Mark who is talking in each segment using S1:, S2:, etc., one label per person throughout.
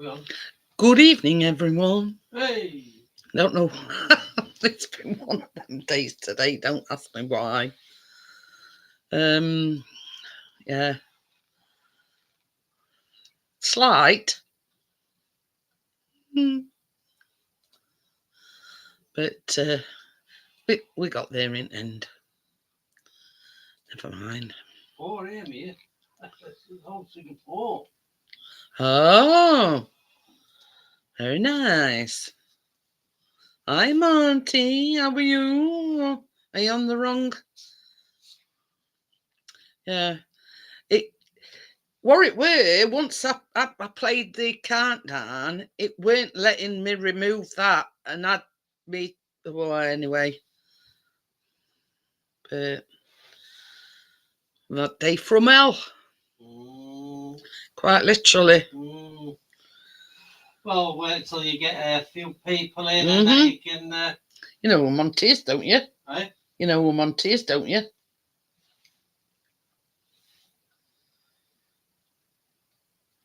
S1: Go on.
S2: Good evening, everyone.
S1: Hey.
S2: Don't know. It's been one of them days today. Don't ask me why. Yeah. Slight. But we got there in the end. Never mind.
S1: 4 a.m. here. That's whole Singapore.
S2: Oh, very nice. Hi, Monty. How are you? Are you on the wrong? Yeah. What it were, once I played the countdown, it weren't letting me remove that, and I'd be, well, anyway. But that day from hell. Quite literally.
S1: Well, wait till you get a few people in and then you can...
S2: You know who Monty is, don't you?
S1: Eh?
S2: You know who Monty is, don't you?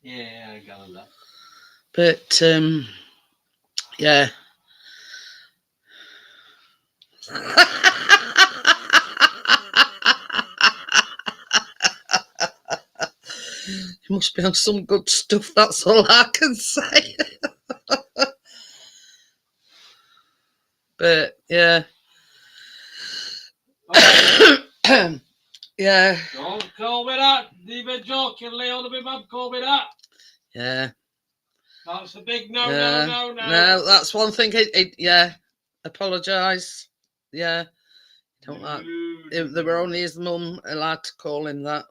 S1: Yeah, I got that.
S2: But, yeah. You must be on some good stuff, that's all I can say. But, yeah. Yeah.
S1: Don't call me that. Even jokingly, only my mum called me that.
S2: Yeah.
S1: That's a big no,
S2: yeah.
S1: no.
S2: No, that's one thing. Yeah. Apologise. Yeah. Don't like. There were only his mum allowed to call him that.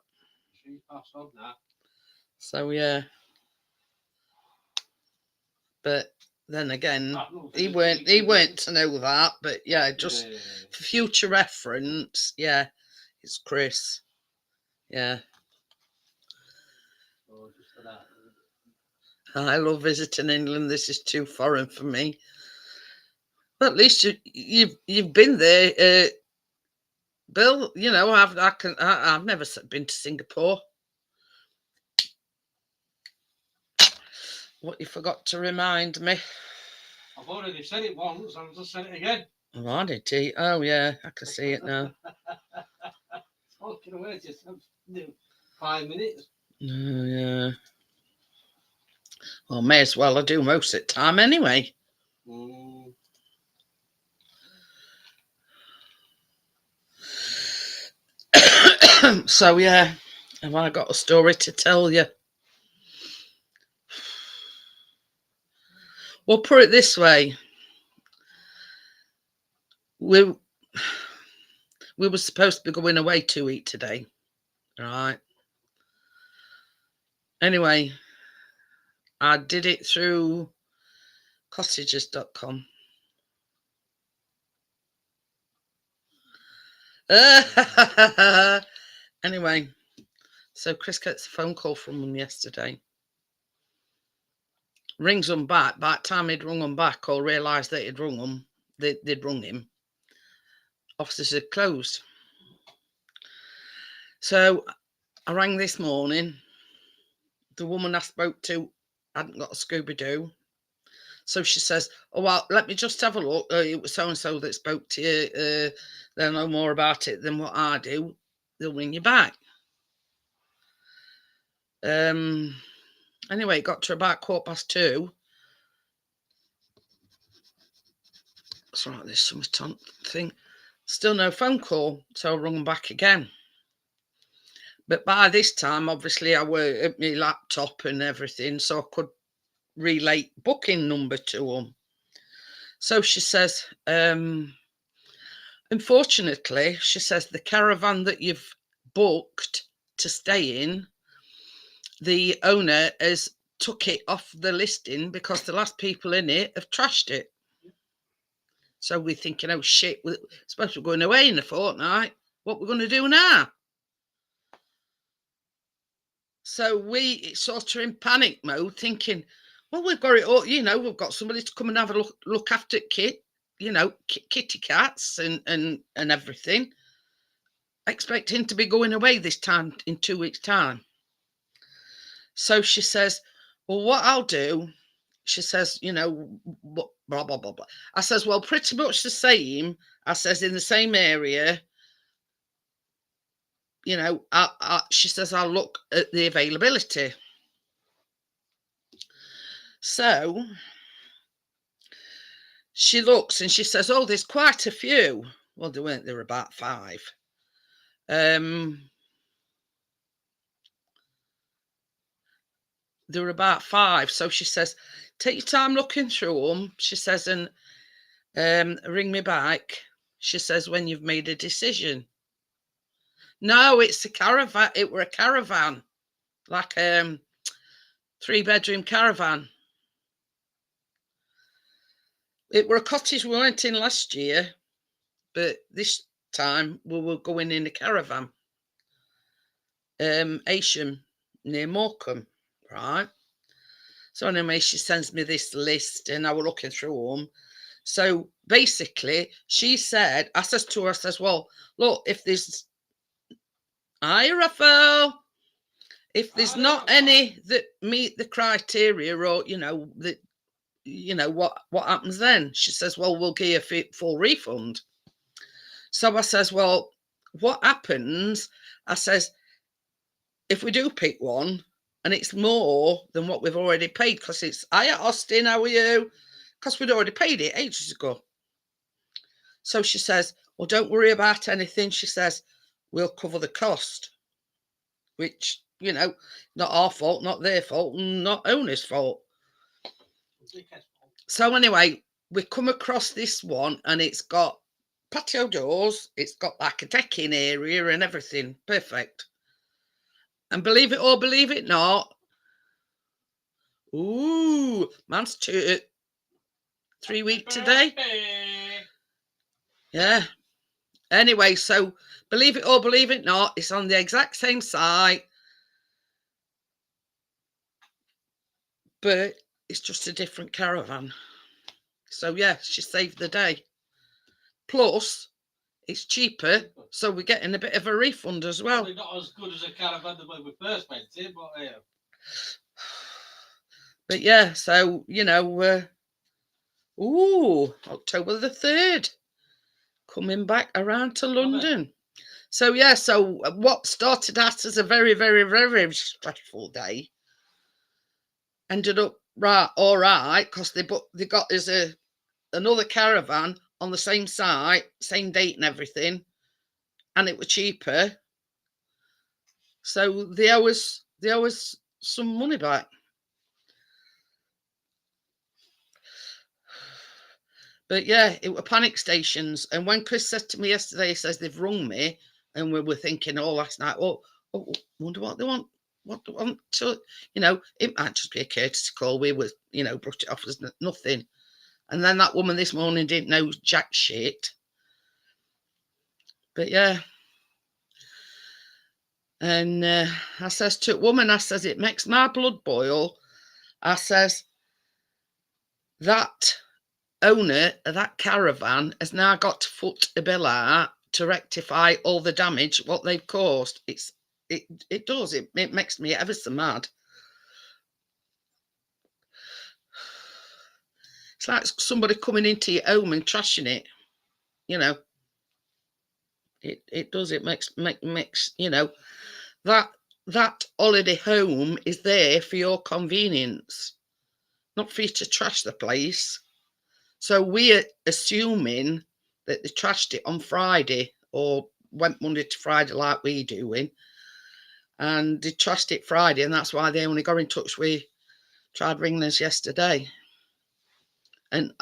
S1: She passed on that.
S2: So, yeah. But then again, he weren't to know that. But yeah, just for future reference, yeah, it's Chris. Yeah.
S1: Oh, just for that.
S2: I love visiting England. This is too foreign for me. But at least you've been there, Bill. You know, I've never been to Singapore. What you forgot to remind me?
S1: I've already said it once. I'll just say it again.
S2: Oh, did he? Oh, yeah, I can see it now.
S1: Talking away just 5 minutes.
S2: Oh, yeah. Well, may as well I do most of the time anyway. So, yeah, have I got a story to tell you? Well, put it this way. We were supposed to be going away to eat today, right? Anyway, I did it through cottages.com. Anyway, so Chris gets a phone call from them yesterday. Rings them back. By the time he'd rung them back or realised that he'd rung them, they'd rung him. Offices had closed. So I rang this morning. The woman I spoke to hadn't got a Scooby-Doo. So she says, oh, well, let me just have a look. It was so-and-so that spoke to you. They'll know more about it than what I do. They'll ring you back. Anyway, it got to about 2:15. That's right, there's some thing. Still no phone call, so I rung them back again. But by this time, obviously, I were at my laptop and everything, so I could relate booking number to them. So she says, unfortunately, she says, the caravan that you've booked to stay in, the owner has took it off the listing because the last people in it have trashed it. So we're thinking, oh shit, we're supposed to be going away in a fortnight. What we're going to do now? So we sort of in panic mode, thinking, well, we've got it all, you know, we've got somebody to come and have a look after Kit, you know, kitty cats and everything. Expecting to be going away this time in 2 weeks' time. So she says, well, what I'll do she says, blah, blah, blah, blah. I says, well, pretty much the same. I says, in the same area. She says, I'll look at the availability. So she looks and she says, oh, there's quite a few. Well, there weren't. There were about 5. There were about 5. So she says, take your time looking through them. She says, and ring me back. She says, when you've made a decision. No, it's a caravan. It were a caravan, like 3-bedroom caravan. It were a cottage we went in last year, but this time we were going in a caravan. Ayrsham, near Morecambe, right? So anyway, she sends me this list and I was looking through them. So basically, she said, I says to her, I says, well, look, if there's, hi, Raphael, if there's not any that meet the criteria or, what happens then? She says, well, we'll give you a full refund. So I says, well, what happens? I says, if we do pick one and it's more than what we've already paid, because it's, hiya, Austin, how are you? Because we'd already paid it ages ago. So she says, well, don't worry about anything. She says, we'll cover the cost, which, not our fault, not their fault, not owner's fault. So anyway, we come across this one and it's got patio doors. It's got like a decking area and everything. Perfect. And believe it or believe it not, man's 3 week today. Yeah. Anyway, so believe it or believe it not, it's on the exact same site, but it's just a different caravan. So yeah, she saved the day. Plus, it's cheaper, so we're getting a bit of a refund as well.
S1: Probably not as good as a caravan when we first went in, but yeah.
S2: But yeah, so October the 3rd, coming back around to London. So yeah, so what started out as a very, very, very stressful day ended up all right, because they got us another caravan on the same site, same date and everything, and it was cheaper. So they owe us some money back. But yeah, it were panic stations. And when Chris said to me yesterday, he says they've rung me, and we were thinking all last night, wonder what they want. What they want to, it might just be a courtesy call. We were, brushed it off as nothing. And then that woman this morning didn't know jack shit. But yeah. And I says to a woman, I says, it makes my blood boil. I says, that owner of that caravan has now got to foot a bill out to rectify all the damage what they've caused. It does. It makes me ever so mad. It's like somebody coming into your home and trashing it. It does. It makes that holiday home is there for your convenience, not for you to trash the place. So we're assuming that they trashed it on Friday or went Monday to Friday like we doing, and they trashed it Friday, and that's why they only got in touch with, tried ringing us yesterday. And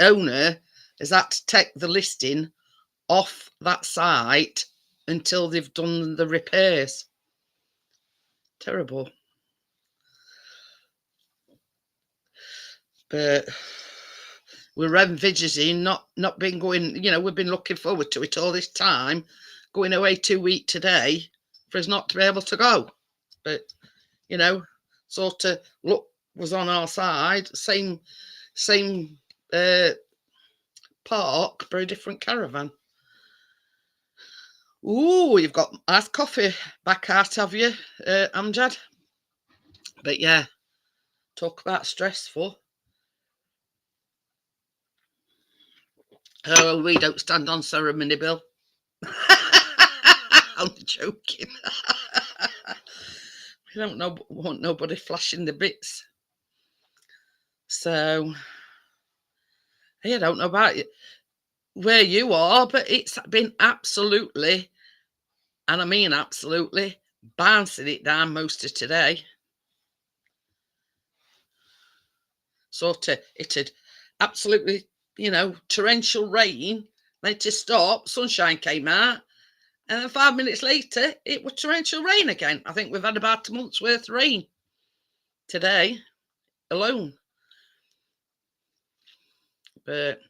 S2: owner has had to take the listing off that site until they've done the repairs. Terrible. But we're envisaging not been going, we've been looking forward to it all this time, going away 2 weeks today for us not to be able to go. But, sort of luck was on our side, same park, but a different caravan. You've got iced coffee back out, have you, Amjad? But yeah, talk about stressful. Oh, we don't stand on ceremony, Bill. I'm joking. We don't want nobody flashing the bits. So, I don't know about you, where you are, but it's been absolutely, and I mean absolutely, bouncing it down most of today. Sort of, it had absolutely, torrential rain, then to stop, sunshine came out, and then 5 minutes later, it was torrential rain again. I think we've had about a month's worth of rain today alone. But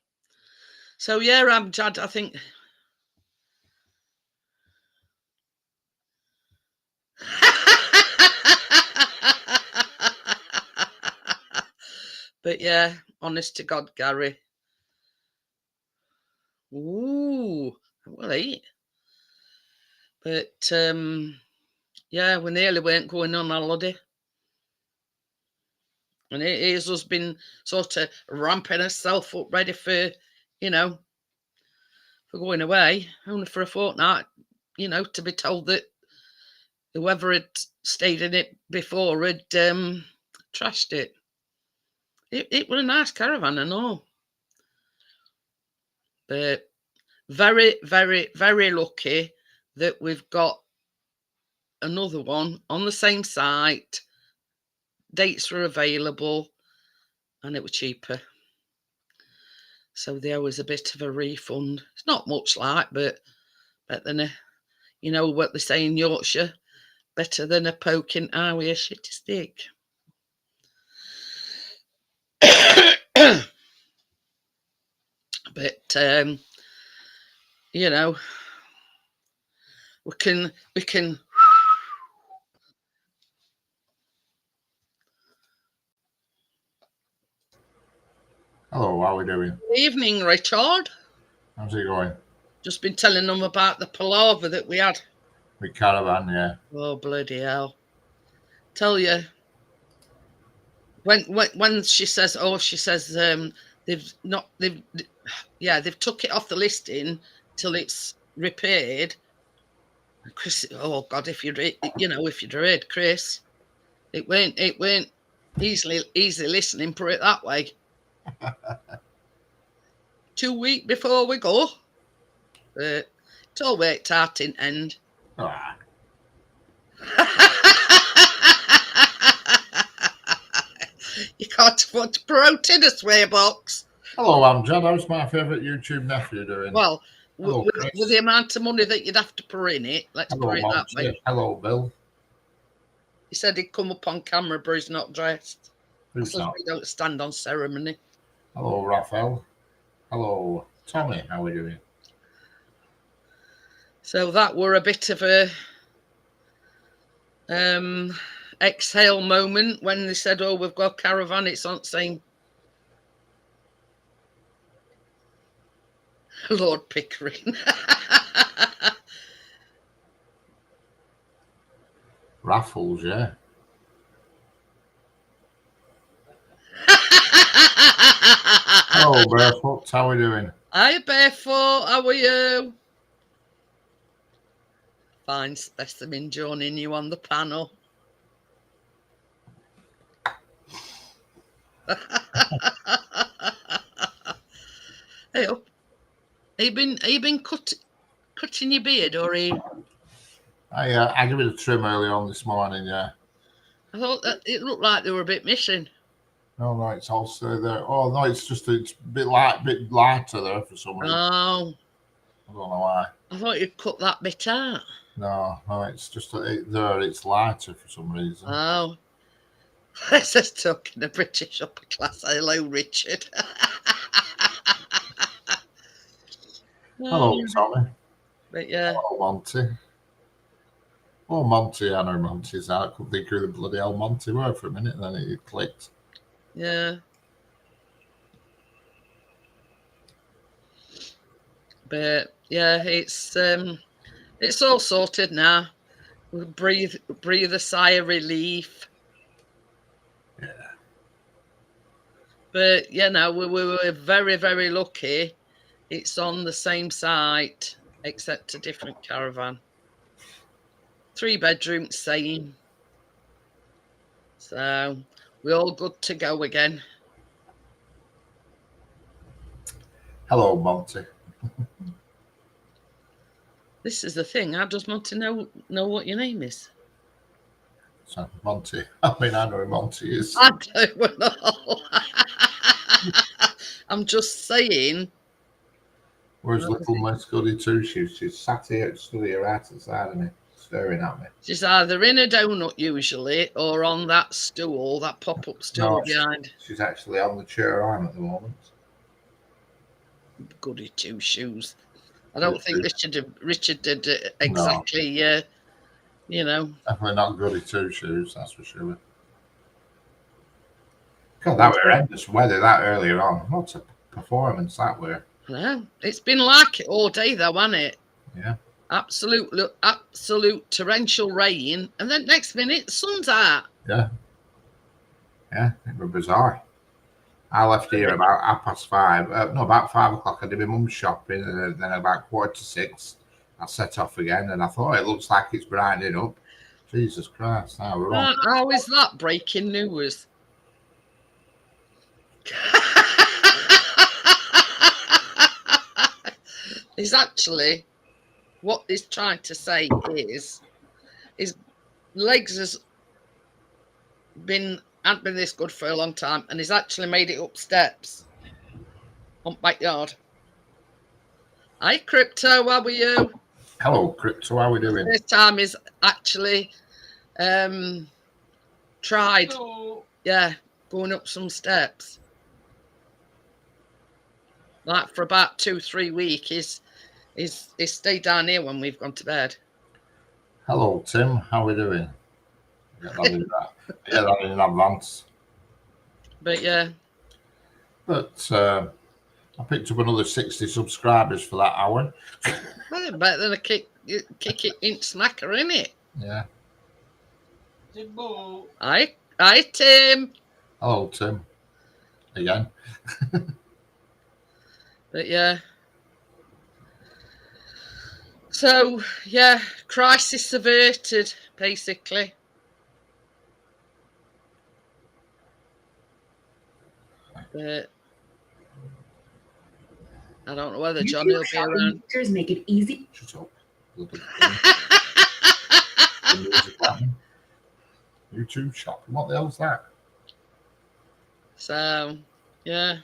S2: so yeah, Amjad, I think. But yeah, honest to God, Gary. Ooh, well, eat. But yeah, we nearly weren't going on holiday. And here's us been sort of ramping herself up, ready for, for going away, only for a fortnight, to be told that whoever had stayed in it before had trashed it. It was a nice caravan and all. But very, very, very lucky that we've got another one on the same site. Dates were available and it was cheaper. So there was a bit of a refund. It's not much like, but better than you know what they say in Yorkshire, better than a poke in eye with a shitty stick. But we can.
S3: Hello, how are we doing?
S2: Good evening, Richard.
S3: How's it going?
S2: Just been telling them about the palaver that we had.
S3: With caravan, yeah.
S2: Oh bloody hell! Tell you, when she says they've took it off the listing till it's repaired. Chris, oh God, if you'd read Chris, it weren't easy listening, put it that way. 2 weeks before we go, but it's all worked out in end.
S3: Ah.
S2: You can't afford to promote in a swear box.
S3: Hello, Amjad. How's my favourite YouTube nephew doing?
S2: Well, with the amount of money that you'd have to put in it, let's put it that way.
S3: Hello, Bill.
S2: He said he'd come up on camera, but he's not dressed.
S3: Who's not?
S2: We don't stand on ceremony.
S3: Hello, Raphael. Hello, Tommy. How are we doing?
S2: So that were a bit of a exhale moment when they said, "Oh, we've got caravan." It's not saying Lord Pickering.
S3: Raffles, yeah. Hello, Barefoot. How are we doing?
S2: Hi, Barefoot. How are you? Fine specimen joining you on the panel. Hey up. Have you been cutting your beard, or are you?
S3: I gave it a trim early on this morning, yeah.
S2: I thought that it looked like they were a bit missing.
S3: No, it's also there. Oh no, it's a bit lighter there for some reason.
S2: Oh.
S3: I don't know why.
S2: I thought you'd cut that bit out.
S3: No, it's just there. It's lighter for some reason.
S2: Oh. Let's just talking the British upper class. Hello, Richard.
S3: Hello, Tommy.
S2: But yeah.
S3: Hello, Monty. Oh, Monty, I know Monty's out. I couldn't think who the bloody hell Monty were for a minute, and then it clicked.
S2: Yeah. But yeah, it's all sorted now. We breathe a sigh of relief.
S3: Yeah.
S2: But we were very, very lucky. It's on the same site, except a different caravan. 3 bedrooms, same. So we're all good to go again.
S3: Hello, Monty.
S2: This is the thing. I just want to know what your name is.
S3: So, Monty. I mean, I know who Monty is.
S2: I don't know. I'm just saying.
S3: Where's little Miss Goody Two-Shoes? She's sat here, stood here right outside of me, staring at me.
S2: She's either in a donut usually or on that stool, that pop-up stool behind.
S3: She's actually on the chair I'm at the moment.
S2: Goody Two-Shoes. I don't think Richard did exactly, you know.
S3: Definitely not Goody Two-Shoes, that's for sure. God, that was horrendous weather that earlier on. What a performance that were.
S2: No, it's been like it all day though, hasn't it?
S3: Yeah.
S2: Absolute torrential rain, and then next minute the sun's out.
S3: Yeah. Yeah, it was bizarre. I left here about 5:30. No, about 5 o'clock. I did my mum's shopping, and then about 5:45, I set off again, and I thought it looks like it's brightening up. Jesus Christ, now we're on.
S2: How is that breaking news? Is actually what he's trying to say is his legs hadn't been this good for a long time, and he's actually made it up steps on backyard. Hi Crypto, how are you?
S3: Hello Crypto, how are we doing?
S2: This time he's actually tried going up some steps. Like for about 2-3 weeks, he's stayed down here when we've gone to bed.
S3: Hello Tim, how are we doing? Get that in advance.
S2: But yeah.
S3: But I picked up another 60 subscribers for that hour.
S2: Well, better than a kick it in smacker, innit?
S3: Yeah.
S1: Timbo.
S2: Hi Tim.
S3: Hello Tim. Again.
S2: But yeah. So yeah, crisis averted, basically. But I don't know whether Johnny will be around.
S4: Features make it easy.
S3: Shut up. YouTube shopping. What the hell's that?
S2: So yeah.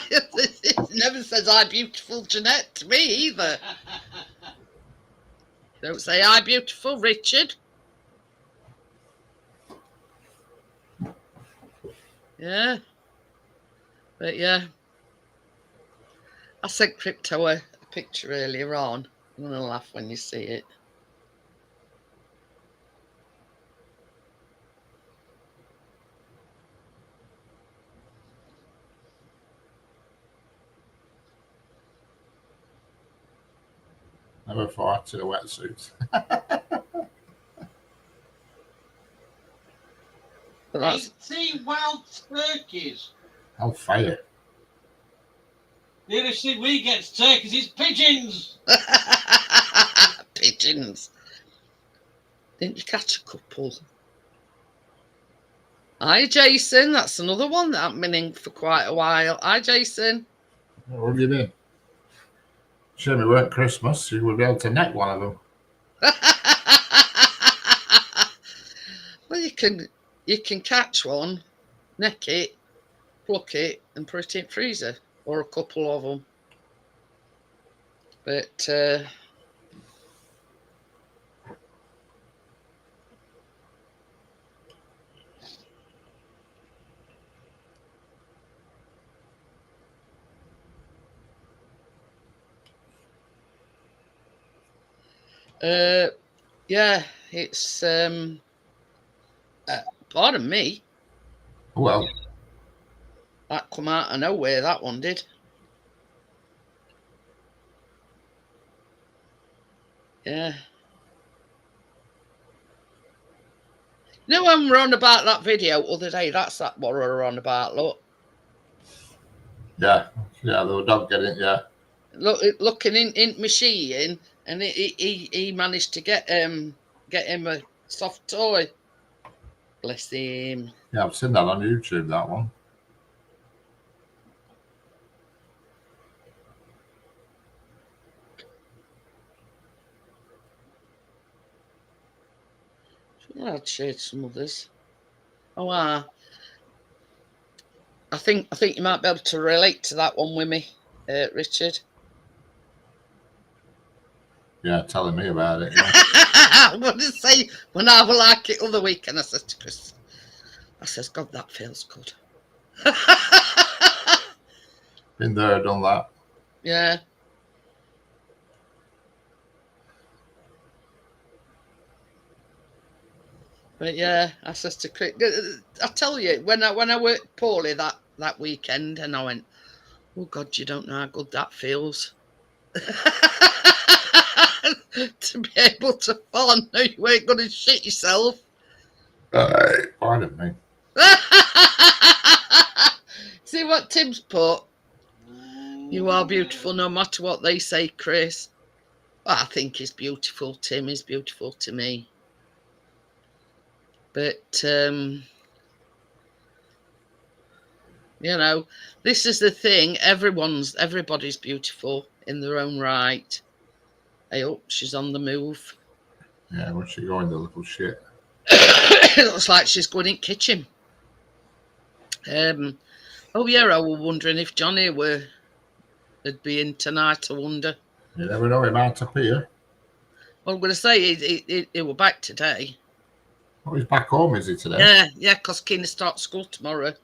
S2: It never says "hi beautiful Jeanette" to me either. Don't say "hi beautiful Richard." Yeah. But yeah. I sent Crypto a picture earlier on. You're gonna laugh when you see it.
S3: Never thought to the wetsuit.
S2: But that's
S1: 18 wild turkeys.
S3: How fire.
S1: Nearest thing we get to turkeys is pigeons.
S2: pigeons. Didn't you catch a couple? Hi, Jason. That's another one that I've been in for quite a while. Hi, Jason.
S3: What have you been? Shame it weren't Christmas. You would be able to net one of them.
S2: Well, you can catch one, neck it, pluck it, and put it in freezer, or a couple of them. But yeah, it's pardon me.
S3: Well,
S2: That come out of nowhere, that one did. Yeah. You know when we're on about that video other day, that's that what we're on about, look.
S3: Yeah, the dog getting it. Yeah,
S2: looking in machine, and he managed to get him a soft toy. Bless him.
S3: yeah, I've seen that on YouTube. That one.
S2: I'd shared some others. Oh, I think you might be able to relate to that one with me, Richard.
S3: Yeah, telling me about it. Yeah.
S2: I want to say when I was like it other week, and I said to Chris, I says, God, that feels good.
S3: Been there, done that.
S2: Yeah. But yeah, I says to Chris, I tell you, when I worked poorly that weekend, and I went, oh God, you don't know how good that feels. To be able to fall and know you ain't going to shit yourself.
S3: Pardon me.
S2: See what Tim's put? You are beautiful no matter what they say, Chris. Well, I think he's beautiful. Tim is beautiful to me. But, you know, this is the thing. Everybody's beautiful in their own right. Hey, oh, she's on the move.
S3: Yeah, where's she going, the little shit?
S2: It looks like she's going in the kitchen. Oh yeah, I was wondering if Johnny would be in tonight. I wonder.
S3: You never know, he might appear.
S2: Well, I'm going to say he were back today.
S3: Oh, he's back home, is he, today?
S2: Yeah, because Keena starts school tomorrow.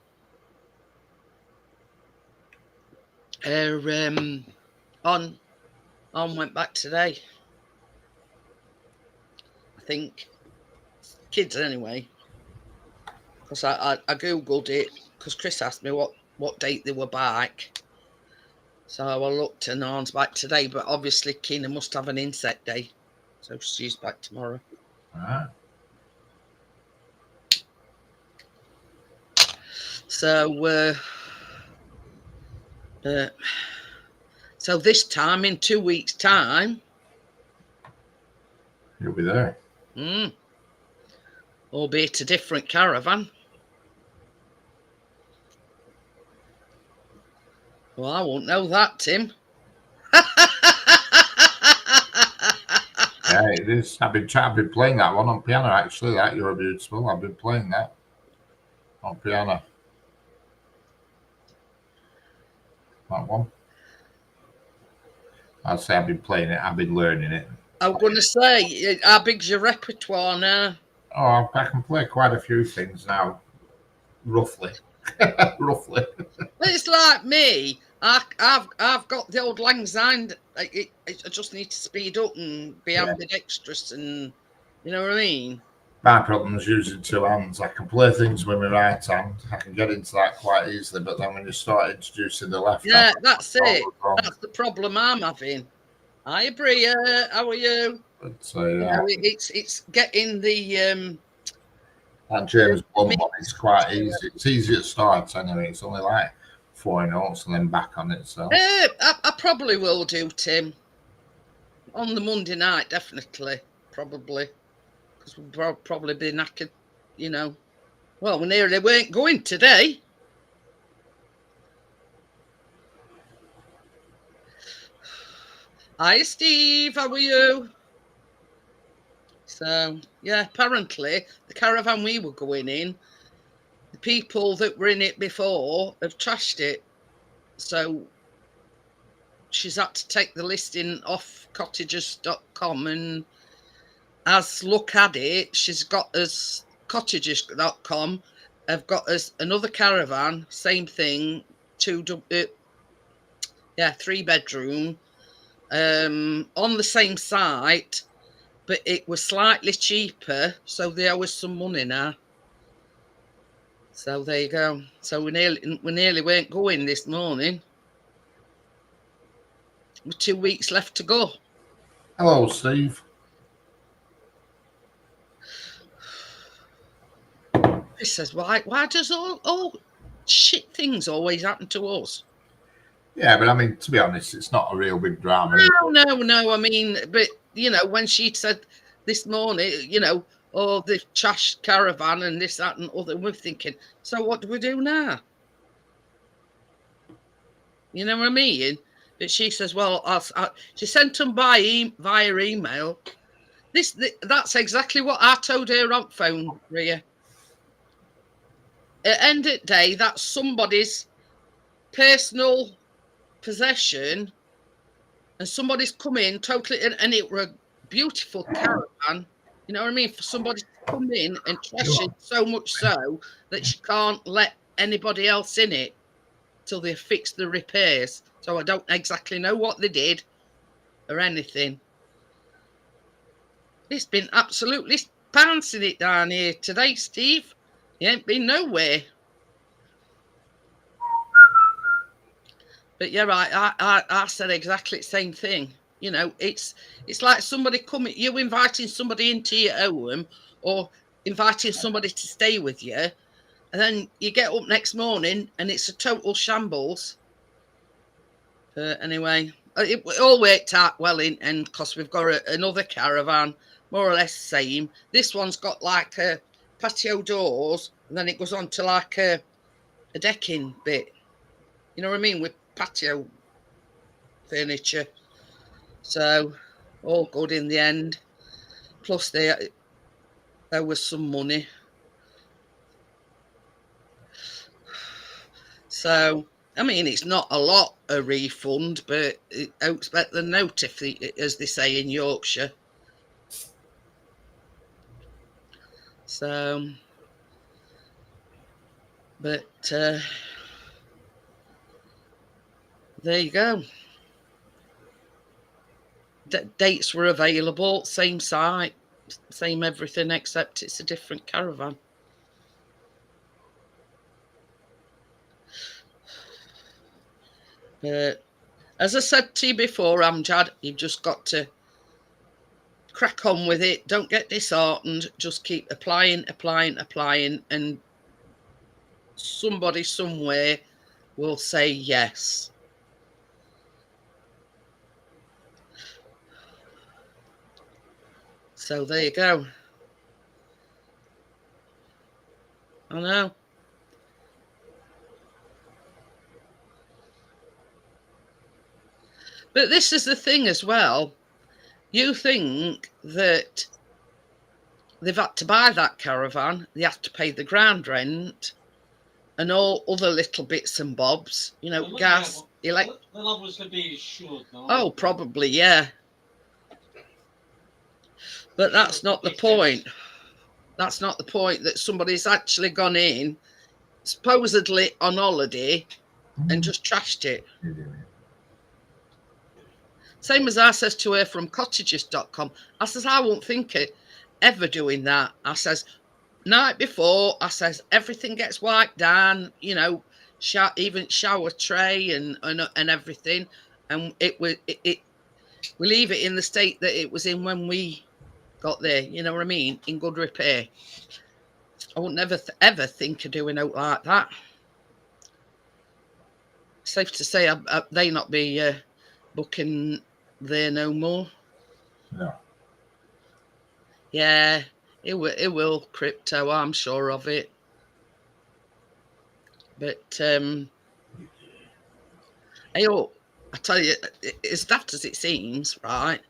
S2: On went back today. I think kids anyway. Because I googled it because Chris asked me what date they were back. So I looked and Arn's back today, but obviously Keena must have an inset day, so she's back tomorrow.
S3: Right.
S2: So so this time, in 2 weeks' time,
S3: He'll be there.
S2: Albeit a different caravan. Well, I won't know that, Tim.
S3: Yeah, it is. I've been playing that one on piano, actually. That You're Beautiful. I've been playing that on piano. That one. I'd say I've been playing it. I've been learning it.
S2: I'm going to say, how big's your repertoire now?
S3: Oh, I can play quite a few things now, roughly. Roughly.
S2: It's like me. I've got the old lang syne. I just need to speed up and be ambidextrous, and you know what I mean.
S3: My problem is using two hands. I can play things with my right hand. I can get into that quite easily, but then when you start introducing the left hand,
S2: Yeah, that's it. That's the problem I'm having. Hi, Bria. How are you?
S3: But
S2: It's getting the
S3: that James Blunt one is quite easy. It's easy at start anyway. It's only like 4 notes and then back on it. So
S2: I probably will do, Tim, on the Monday night, definitely, probably, because we'll probably be knackered, you know. Well, we nearly weren't going today. Hi, Steve. How are you? So, yeah, apparently the caravan we were going in, the people that were in it before have trashed it. So she's had to take the listing off cottages.com, and as look at it, she's got us cottages.com have got us another caravan, same thing, 3-bedroom, on the same site, but it was slightly cheaper, so they owe us some money now. So there you go. So we nearly weren't going this morning. With 2 weeks left to go.
S3: hello, Steve.
S2: He says, why does all shit things always happen to us?
S3: Yeah, but I mean, to be honest, it's not a real big drama.
S2: No. I mean, but when she said this morning, oh, the trash caravan and this, that, and other, we're thinking, so what do we do now? You know what I mean? But she says, well, she sent them via email. That's exactly what I told her on phone, Ria. At the end of the day, that's somebody's personal possession, and somebody's come in totally, and it were a beautiful caravan. You know what I mean? For somebody to come in and trash it so much so that she can't let anybody else in it till they fix the repairs. So I don't exactly know what they did or anything. It's been absolutely pouncing it down here today, Steve. You ain't been nowhere. But you're right. I said exactly the same thing. It's like somebody coming, you inviting somebody into your home or inviting somebody to stay with you, and then you get up next morning and it's a total shambles. Anyway, it all worked out well and because we've got another caravan, more or less same. This one's got like a patio doors, and then it goes on to like a decking bit. You know what I mean? With patio furniture. So all good in the end. Plus there was some money. So I mean, it's not a lot a refund, but I expect the note, as they say in Yorkshire. So, but there you go. Dates were available, same site, same everything, except it's a different caravan. But as I said to you before, Amjad, you've just got to crack on with it. Don't get disheartened. Just keep applying, and somebody somewhere will say yes. So there you go. I know. But this is the thing as well. You think that they've had to buy that caravan, they have to pay the ground rent and all other little bits and bobs, gas, electric.
S1: They'll obviously be insured, though.
S2: Oh, probably, yeah. But that's not the point. That's not the point, that somebody's actually gone in, supposedly on holiday, and just trashed it. Same as I says to her from cottages.com. I says, I won't think it ever doing that. I says, night before, I says, everything gets wiped down, even shower tray and everything. And we leave it in the state that it was in when we got there, you know what I mean? In good repair. I would never ever think of doing out like that. Safe to say, they not be booking there no more.
S3: No.
S2: Yeah, it will crypto, I'm sure of it. But I tell you, as daft as it seems, right?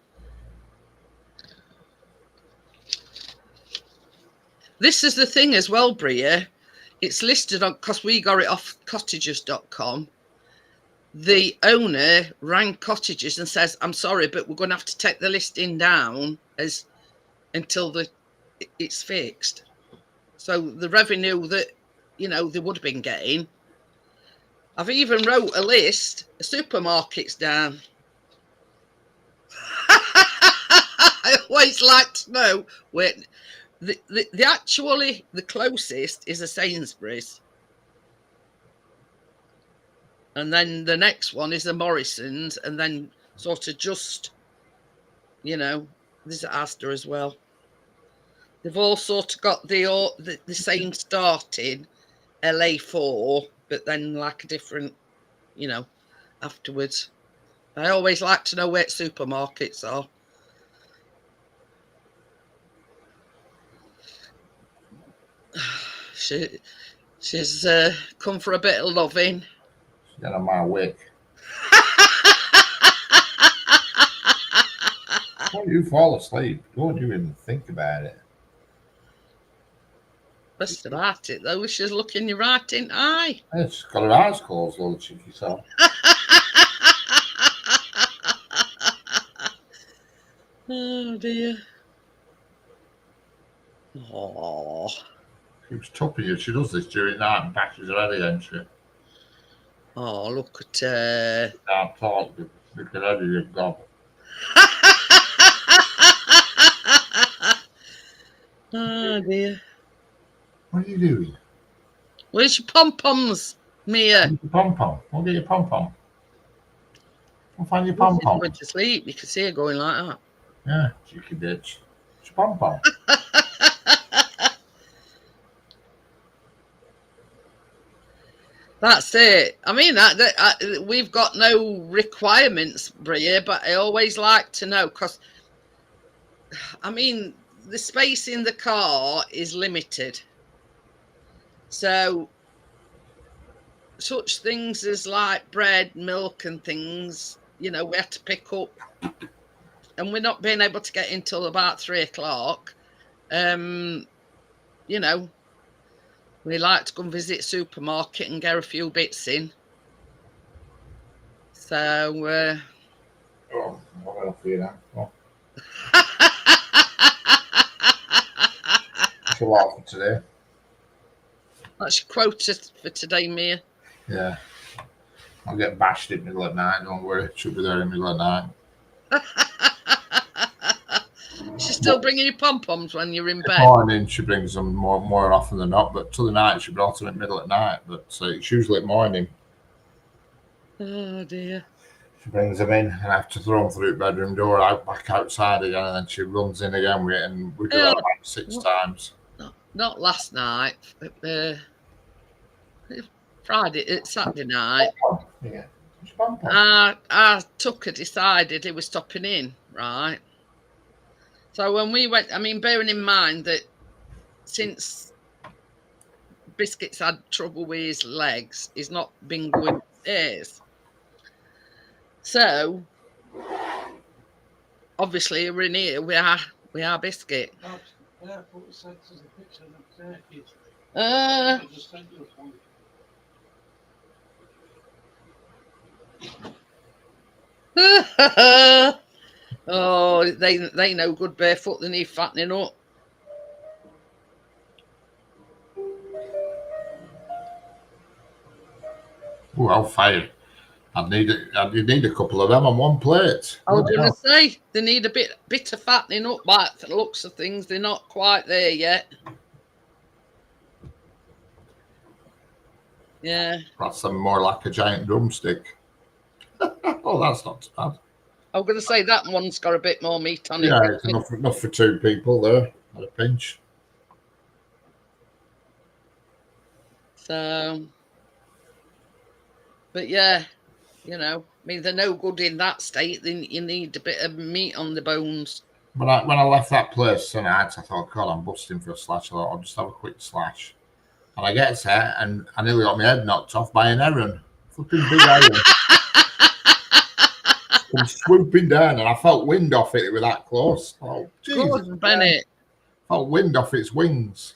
S2: This is the thing as well, Bria. It's listed on, because we got it off cottages.com. The owner rang Cottages and says, I'm sorry, but we're going to have to take the listing down until it's fixed. So the revenue that, they would have been getting. I've even wrote a list of supermarkets down. I always like to know where the closest is a Sainsbury's. And then the next one is the Morrison's, and then sort of just, there's Asda as well. They've all sort of got the same starting LA4, but then like a different, afterwards. I always like to know where supermarkets are. She's come for a bit of loving.
S3: She's on my wick. Don't you fall asleep. Don't you even think about it.
S2: Best about it, though. She's looking you right in the eye.
S3: Yeah, she's got her eyes closed, little cheeky self.
S2: Oh, dear. Oh.
S3: She was topping you. She does this during night and bashes her head against you.
S2: Oh, look at
S3: Can't talk. Look at her, you gob.
S2: Oh, dear.
S3: What are you doing?
S2: Where's your pom-poms, Mia?
S3: Your pom-pom. Go get your pom-pom. Go find your pom-pom.
S2: Went to sleep. You can see her going like that.
S3: Yeah, cheeky bitch. It's your pom-pom.
S2: That's it. I mean, we've got no requirements, Bria, but I always like to know because, I mean, the space in the car is limited. So, such things as like bread, milk and things, you know, we have to pick up. And we're not being able to get in till about 3 o'clock. You know, we like to go and visit supermarket and get a few bits in. So,
S3: Oh, I'm not going to feed that. Oh. That's a lot for today.
S2: That's your quota for today, Mia.
S3: Yeah. I'll get bashed in the middle of the night. Don't worry. She'll be there in the middle of the night.
S2: She's still bringing you pom-poms when you're in bed.
S3: Morning, she brings them more often than not, but to the night, she brought them in the middle of the night. But it's usually at morning.
S2: Oh, dear.
S3: She brings them in, and I have to throw them through the bedroom door, back outside again, and then she runs in again with it, and we do that about 6 times.
S2: Not last night. Saturday night.
S3: Yeah.
S2: Our Tucker decided he was stopping in, right? So when we went, I mean, bearing in mind that since Biscuit's had trouble with his legs, he's not been going upstairs. So obviously we're in here. We are Biscuit. Oh, they know good barefoot. They need fattening up.
S3: Oh, I'll fire. I'd need a couple of them on one plate.
S2: I was going to say they need a bit of fattening up. By the looks of things, they're not quite there yet. Yeah.
S3: That's more like a giant drumstick. Oh, that's not too bad.
S2: I was going to say that one's got a bit more meat on it.
S3: Yeah, it's enough for 2 people there at a pinch.
S2: So, but yeah, you know, I mean, they're no good in that state. Then you need a bit of meat on the bones.
S3: When I left that place tonight, I thought, God, I'm busting for a slash. I thought, I'll just have a quick slash. And I get there, and I nearly got my head knocked off by an heron. Fucking big heron. Come swooping down, and I felt wind off it. It was that close. Oh, Jesus.
S2: Bennett.
S3: I felt wind off its wings.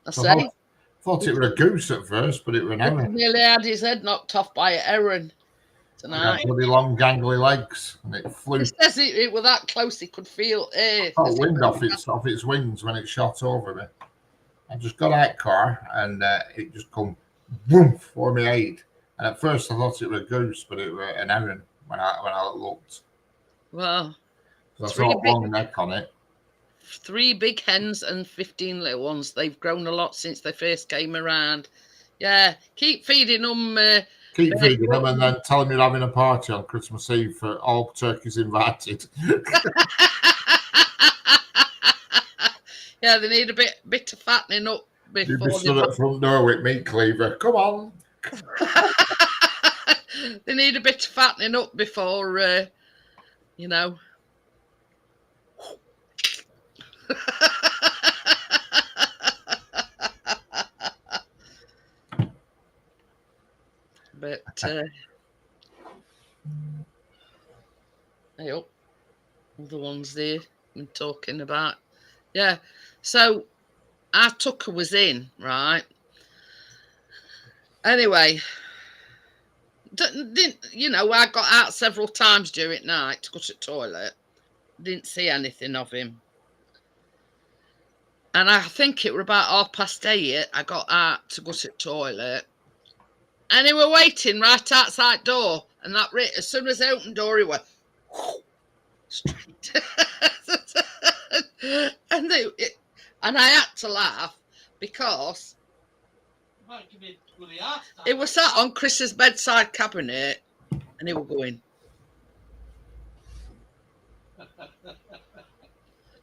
S2: I
S3: thought it was a goose at first, but it was an heron.
S2: He nearly had his head knocked off by a heron tonight.
S3: Bloody long, gangly legs, and it flew.
S2: It says it was that close he could feel air.
S3: I felt wind off its wings when it shot over me. I just got out car, and it just come boom for me head. And at first I thought it was a goose, but it was an heron when I looked.
S2: Well,
S3: I saw a long neck on it.
S2: 3 big hens and 15 little ones. They've grown a lot since they first came around. Yeah, keep feeding them.
S3: Keep feeding them, and then tell them you're having a party on Christmas Eve for all turkeys invited.
S2: Yeah, they need a bit of fattening up before
S3: You'd be stood at the front door with meat cleaver. Come on.
S2: They need a bit of fattening up before, you know. But hey up, the ones there I'm talking about. Yeah. So our tucker was in, right? Anyway, didn't you know, I got out several times during night to go to the toilet. Didn't see anything of him. And I think it were about 8:30 I got out to go to the toilet. And he were waiting right outside door. And that as soon as I opened the door, he went straight. and I had to laugh because it was sat on Chris's bedside cabinet and he were going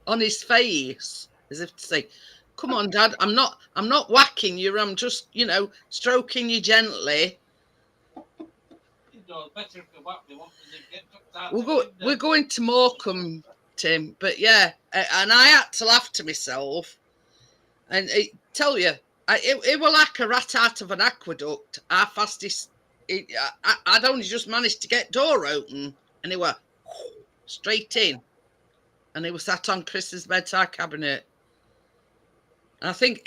S2: on his face as if to say, come on, Dad, I'm not whacking you, I'm just, you know, stroking you gently. We're going to Morecambe, Tim, but yeah, and I had to laugh to myself. And tell you, it was like a rat out of an aqueduct. Our fastest, I'd only just managed to get door open, and it were straight in, and it was sat on Chris's bedside cabinet. And I think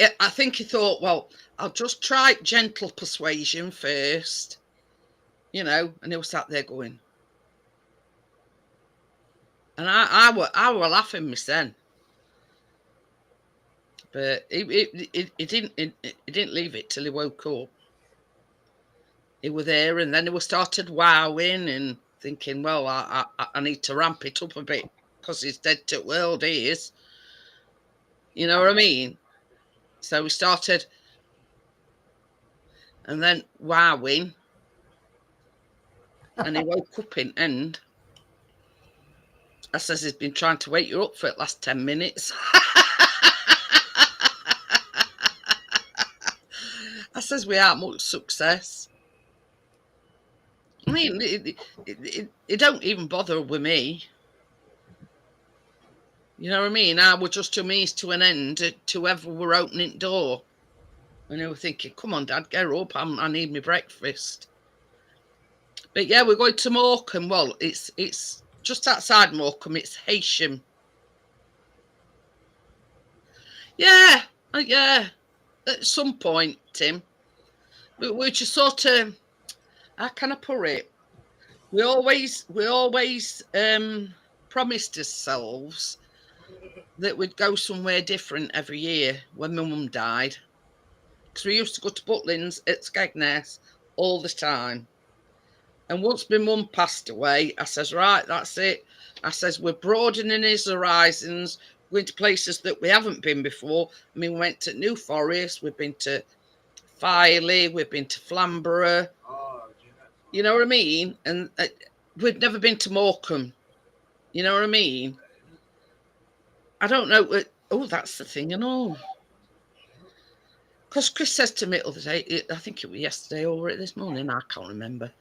S2: he thought, well, I'll just try gentle persuasion first, you know. And he was sat there going, and I were laughing myself. But he didn't leave it till he woke up. He was there, and then he was started wowing and thinking, well, I need to ramp it up a bit because he's dead to the world, he is. You know what I mean? So we started, and then wowing, and he woke up in end. I says, he's been trying to wake you up for the last 10 minutes. I says, without much success. I mean, it don't even bother with me. You know what I mean? I was just amazed to an end to whoever were opening the door. And they were thinking, come on, Dad, get up. I need my breakfast. But yeah, we're going to Morecambe. Well, it's just outside Morecambe. It's Heysham. Yeah, yeah. At some point, Tim, we just sort of, how can I put it? We always promised ourselves that we'd go somewhere different every year when my mum died. Because we used to go to Butlins at Skegness all the time. And once my mum passed away, I says, right, that's it. I says, we're broadening his horizons, going to places that we haven't been before. I mean, we went to New Forest, we've been to Filey, we've been to Flamborough. You know what I mean? And we'd never been to Morecambe. You know what I mean? I don't know. Oh, that's the thing and all. Because Chris says to me the other day, I think it was yesterday or this morning, I can't remember.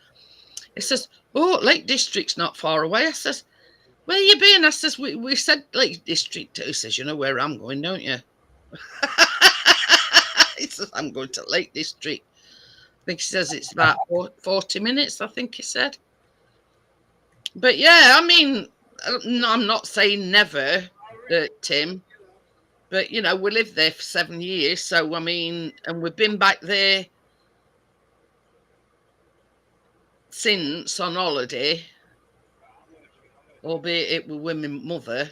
S2: He says, oh, Lake District's not far away. I says, where you been? I says, we said Lake District. He says, you know where I'm going, don't you? He says, I'm going to Lake District. I think he says it's about 40 minutes, I think he said. But yeah, I mean, I'm not saying never, Tim. But, you know, we lived there for 7 years. So, I mean, and we've been back there since on holiday, albeit it was with my mother.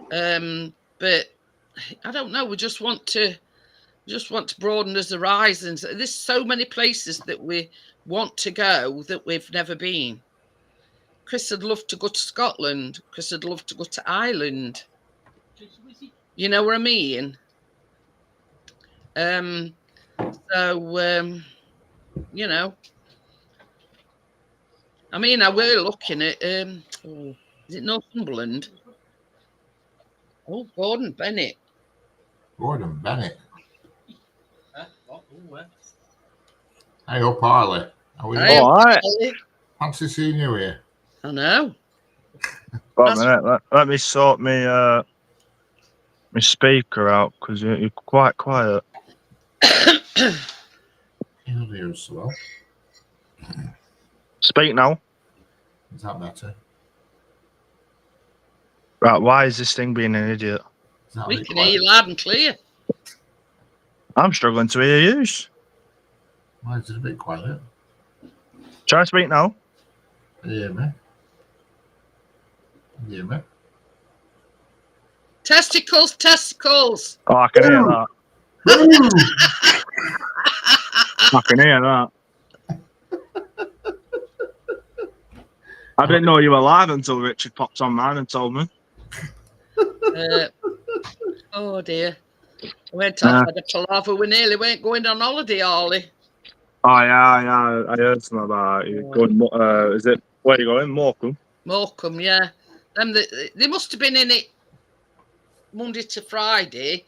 S2: But I don't know. We just want to broaden the horizons. There's so many places that we want to go that we've never been. Chris would love to go to Scotland. Chris would love to go to Ireland. You know what I mean? You know, I mean, I were looking at, is it Northumberland? Oh, Gordon Bennett.
S3: Gordon Bennett. Hey up, Harley. How are
S2: I
S3: you?
S2: am.
S4: All right.
S3: Fancy seeing you here.
S2: I know.
S4: Wait a minute. Let me sort my speaker out because you're quite quiet.
S3: You'll hear us well.
S4: Speak now.
S3: Is that better?
S4: Right. Why is this thing being an idiot?
S3: Is that a
S2: We
S3: bit
S2: can hear
S3: quiet?
S2: you loud and clear.
S4: I'm struggling to hear you.
S3: Why is it a bit quiet?
S4: Try to speak now.
S3: Can you hear me? Can you hear me?
S2: Testicles, testicles.
S4: Oh, I can hear that. I can hear that. I didn't know you were live until Richard popped on mine and told me.
S2: Oh dear. Went off had a palaver. We nearly weren't going on holiday, Ollie.
S4: Oh yeah. I heard something about you going. Is it where you going? Morecambe.
S2: Morecambe, yeah. They must have been in it Monday to Friday.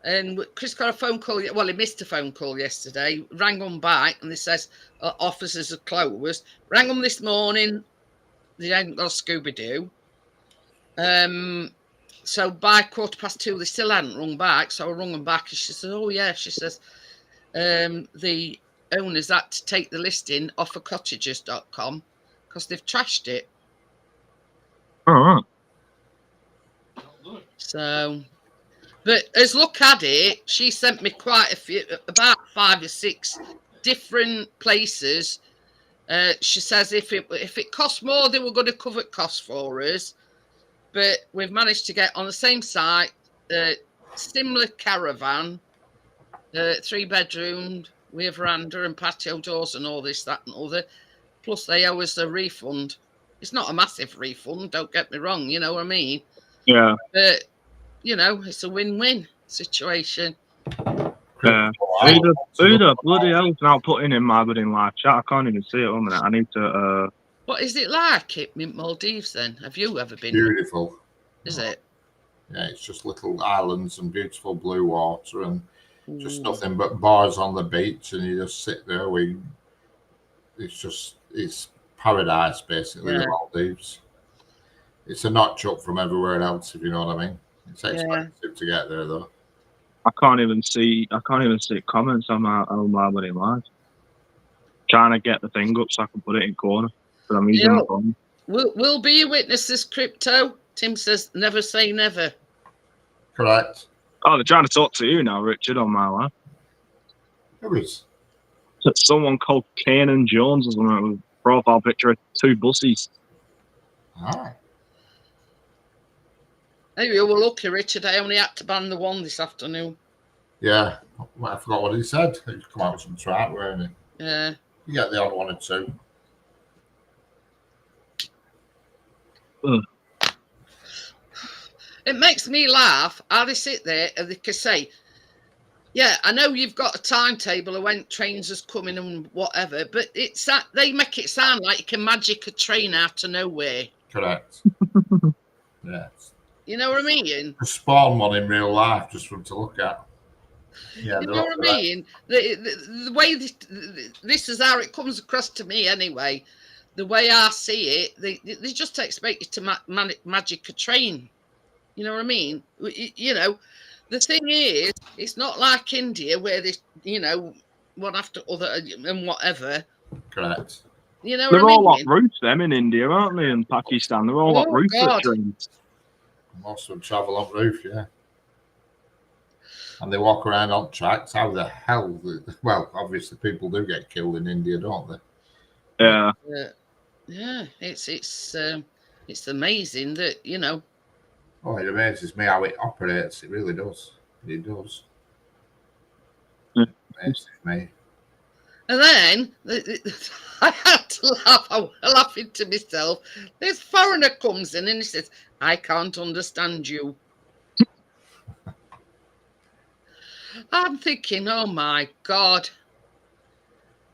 S2: And Chris got a phone call. Well, he missed a phone call yesterday. Rang them back, and they says offices are closed. Rang them this morning. They hadn't got a Scooby Doo. So by 2:15, they still hadn't rung back. So I rung them back, and she says, "Oh yeah," she says, "the owners had to take the listing off of cottagers.com because they've trashed it."
S4: Oh.
S2: So, but as look at it, she sent me quite a few, about 5 or 6 different places. She says if it costs more, they were going to cover costs for us. But we've managed to get on the same site, similar caravan, 3-bedroomed with veranda and patio doors and all this, that, and other. Plus, they owe us a refund. It's not a massive refund, don't get me wrong, you know what I mean?
S4: Yeah.
S2: But, you know, it's a win-win situation.
S4: Yeah. Who the bloody hell's now putting in my wedding live chat? I can't even see it. 1 minute. I need to.
S2: What is it like at Maldives then? Have you ever been?
S3: Beautiful.
S2: Is it?
S3: Yeah, it's just little islands and beautiful blue water and just nothing but bars on the beach, and you just sit there. It's paradise basically.
S2: Yeah.
S3: The Maldives. It's a notch up from everywhere else, if you know what I mean. It's expensive to get there though.
S4: I can't even see comments on my wedding live. Trying to get the thing up so I can put it in corner, but I'm using my phone.
S2: We'll be a witness this crypto. Tim says, never say never.
S3: Correct.
S4: Oh, they're trying to talk to you now, Richard, on my live.
S3: Who is?
S4: Someone called Kanan Jones or something with a profile picture of 2 buses.
S3: All right.
S2: Hey, you were lucky, Richard. I only had to ban the one this afternoon.
S3: Yeah, I forgot what he said. He'd come out with some trout, weren't he?
S2: Yeah.
S3: You get the odd 1 or 2.
S2: It makes me laugh how they sit there and they can say, yeah, I know you've got a timetable of when trains is coming and whatever, but they make it sound like you can magic a train out of nowhere.
S3: Correct. Yeah.
S2: You know what I mean?
S3: Spawn one in real life just for them to look at. Yeah,
S2: you know what I mean? The way this is how it comes across to me anyway. The way I see it, they just expect you to magic a train. You know what I mean? You know, the thing is, it's not like India where they, you know, one after other and whatever.
S3: Correct.
S2: You know
S4: They're
S2: what I mean?
S4: all on roofs, them in India, aren't they? And Pakistan, they're all on roofs at trains.
S3: Most of them travel on roof, yeah. And they walk around on tracks. How the hell? Well, obviously people do get killed in India, don't they?
S4: Yeah.
S2: Yeah, it's amazing that, you know.
S3: Oh, it amazes me how it operates. It really does. It does.
S4: Yeah.
S3: It amazes me.
S2: And then I had to laugh. I was laughing to myself. This foreigner comes in and he says, I can't understand you. I'm thinking, oh my God.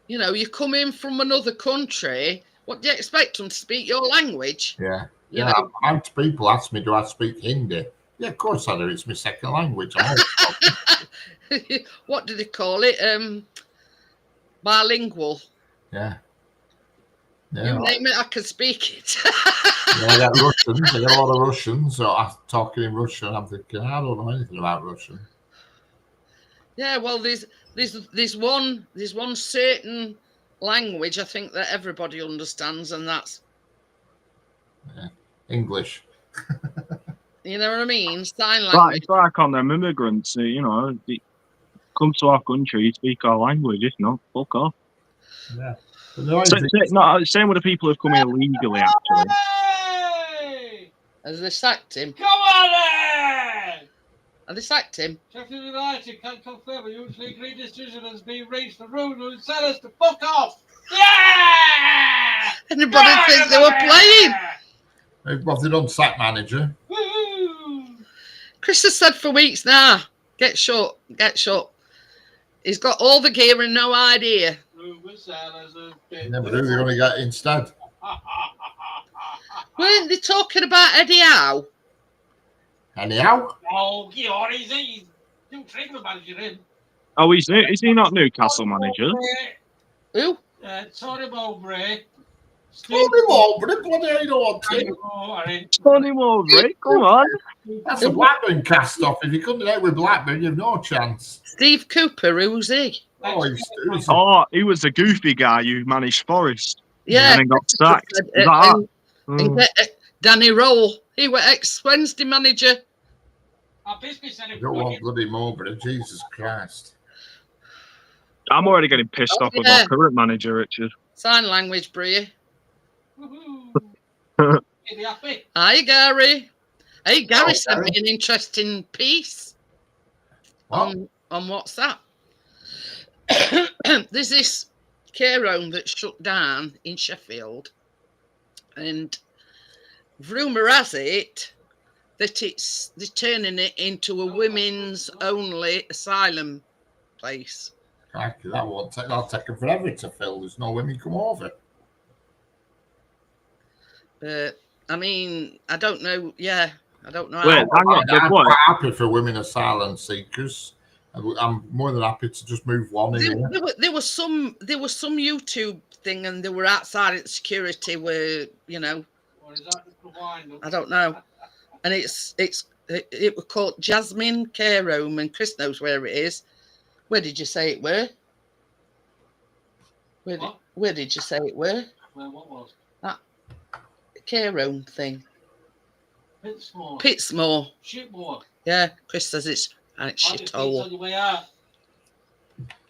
S2: You know, you come in from another country. What do you expect them to speak your language?
S3: Yeah.
S2: You
S3: Yeah.
S2: know?
S3: How people ask me, do I speak Hindi? Yeah, of course I do. It's my second language.
S2: What do they call it? Bilingual.
S3: Yeah.
S2: You
S3: Yeah.
S2: name it, I can speak it.
S3: Yeah, I got Russians. I got a lot of Russians. So I'm talking in Russian. I'm thinking, I don't know anything about Russian.
S2: Yeah, well, there's one certain language I think that everybody understands, and that's
S3: English.
S2: you know what I mean, sign
S4: But
S2: language.
S4: it's like on them immigrants, they come to our country, speak our language. If not, fuck off.
S3: Yeah. But the only thing,
S4: No, same with the people who've come here legally, actually.
S1: Hey!
S2: As they sacked him,
S1: Come on then!
S2: and they sacked him.
S1: Sheffield United can confirm a mutually agreed decision has been reached for Rooney and sellers to fuck off. Yeah!
S2: Anybody
S1: Yeah,
S2: think they were playing?
S3: well, they don't sack manager.
S1: Woo!
S2: Chris has said for weeks now, get shut. He's got all the gear and no idea.
S1: Rumour sellers have been.
S3: Never who they're going to get instead.
S2: Weren't they talking about Eddie Howe?
S3: Anyhow,
S1: Oh, he's new treatment manager in.
S4: Oh, is he not Newcastle manager?
S2: Who?
S1: Tony Mowbray.
S3: Tony Mowbray, bloody hell, you don't want to.
S4: Tony Mowbray, come on.
S3: That's a Blackburn cast off. If you couldn't out with Blackburn, you've no chance.
S2: Steve Cooper, who's he?
S3: Oh,
S4: He was the goofy guy who managed Forest.
S2: Yeah.
S4: And then got sacked. Is that
S2: and Danny Roll, he was ex-Wednesday manager.
S3: you don't want bloody Mowbray, Jesus Christ.
S4: I'm already getting pissed off with our current manager, Richard.
S2: Sign language, Brie.
S1: Are you happy?
S2: Hi, Gary. Hey, Gary sent me an interesting piece on WhatsApp. There's this care home that shut down in Sheffield, and rumour has it that they're turning it into a women's only asylum place.
S3: Crikey, that'll take them forever to fill. There's no women come over.
S2: I mean, I don't know. Yeah, I don't know.
S4: Wait,
S3: I'm quite happy for women asylum seekers. I'm more than happy to just move one in.
S2: There was some YouTube thing, and they were outside at security where, you know,
S1: Or is that the wine?
S2: I don't know. And it was called Jasmine Care Home, and Chris knows where it is. Where did you say it were? Where did you say it were?
S1: Well, what was?
S2: That care home thing.
S1: Pitsmore.
S2: Pitsmore.
S1: Shipmore.
S2: Yeah, Chris says it's shithole.
S1: On your way out.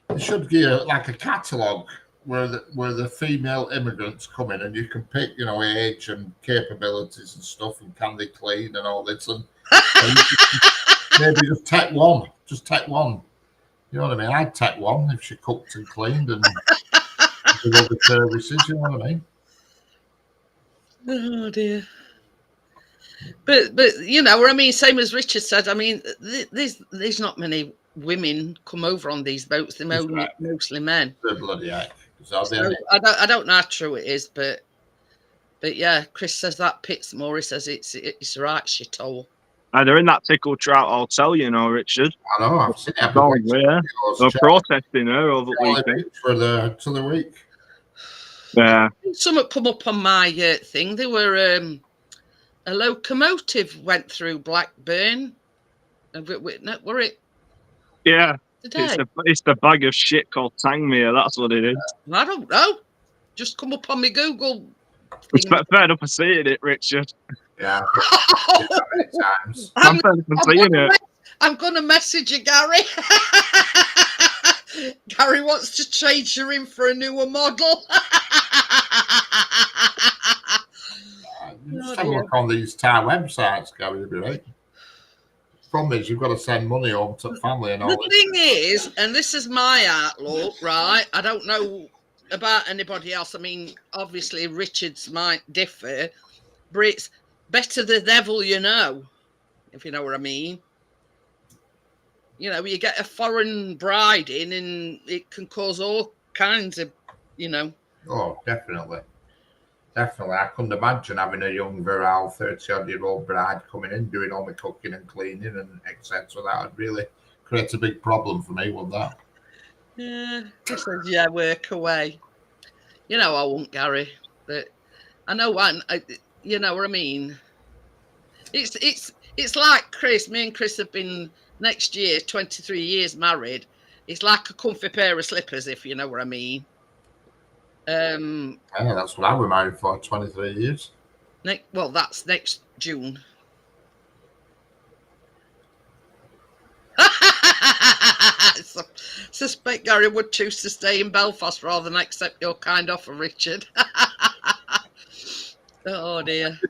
S3: They should give like a catalogue where the female immigrants come in, and you can pick, you know, age and capabilities and stuff, and can they clean and all this, and maybe just take one. Just take one. You know what I mean? I'd take one if she cooked and cleaned and did all the services. You know what I mean?
S2: Oh dear. But you know, I mean, same as Richard said. I mean, there's not many women come over on these boats. They're mostly men.
S3: They're bloody heck.
S2: So I don't know how true it is, but yeah, Chris says that Pitsmore. He says it's right shithole.
S4: And they're in that Tickle Trout hotel, you know, Richard.
S3: I know. I've seen it.
S4: They're protesting her over the weekend.
S3: For the week.
S4: Yeah.
S2: Something come up on my thing. They were a locomotive went through Blackburn. Were it?
S4: Yeah.
S2: Today?
S4: It's the bag of shit called Tangmere. That's what it is.
S2: I don't know. Just come up on my Google.
S4: It's fed up of seeing it, Richard.
S3: Yeah. Times.
S4: I'm fed up of seeing it.
S2: I'm going to message you, Gary. Gary wants to trade you in for a newer model.
S3: Just have a look on these Thai websites, Gary, you'll be right. Problem is, you've got to send money home to family and all.
S2: The thing is, and this is my outlook, right? I don't know about anybody else. I mean, obviously, Richard's might differ, but it's better the devil you know, if you know what I mean. You know, you get a foreign bride in, and it can cause all kinds of, you know.
S3: Oh, definitely. Definitely. I couldn't imagine having a young, virile, 30-odd-year-old bride coming in, doing all my cooking and cleaning and etc. That would really create a big problem for me, wouldn't that?
S2: Yeah, he says, yeah, work away. You know I won't, Gary, but I know you know what I mean. It's like Chris. Me and Chris have been next year 23 years married. It's like a comfy pair of slippers, if you know what I mean.
S3: Yeah, that's what I was married for 23 years.
S2: Well, that's next June. Suspect Gary would choose to stay in Belfast rather than accept your kind offer, Richard. Oh dear.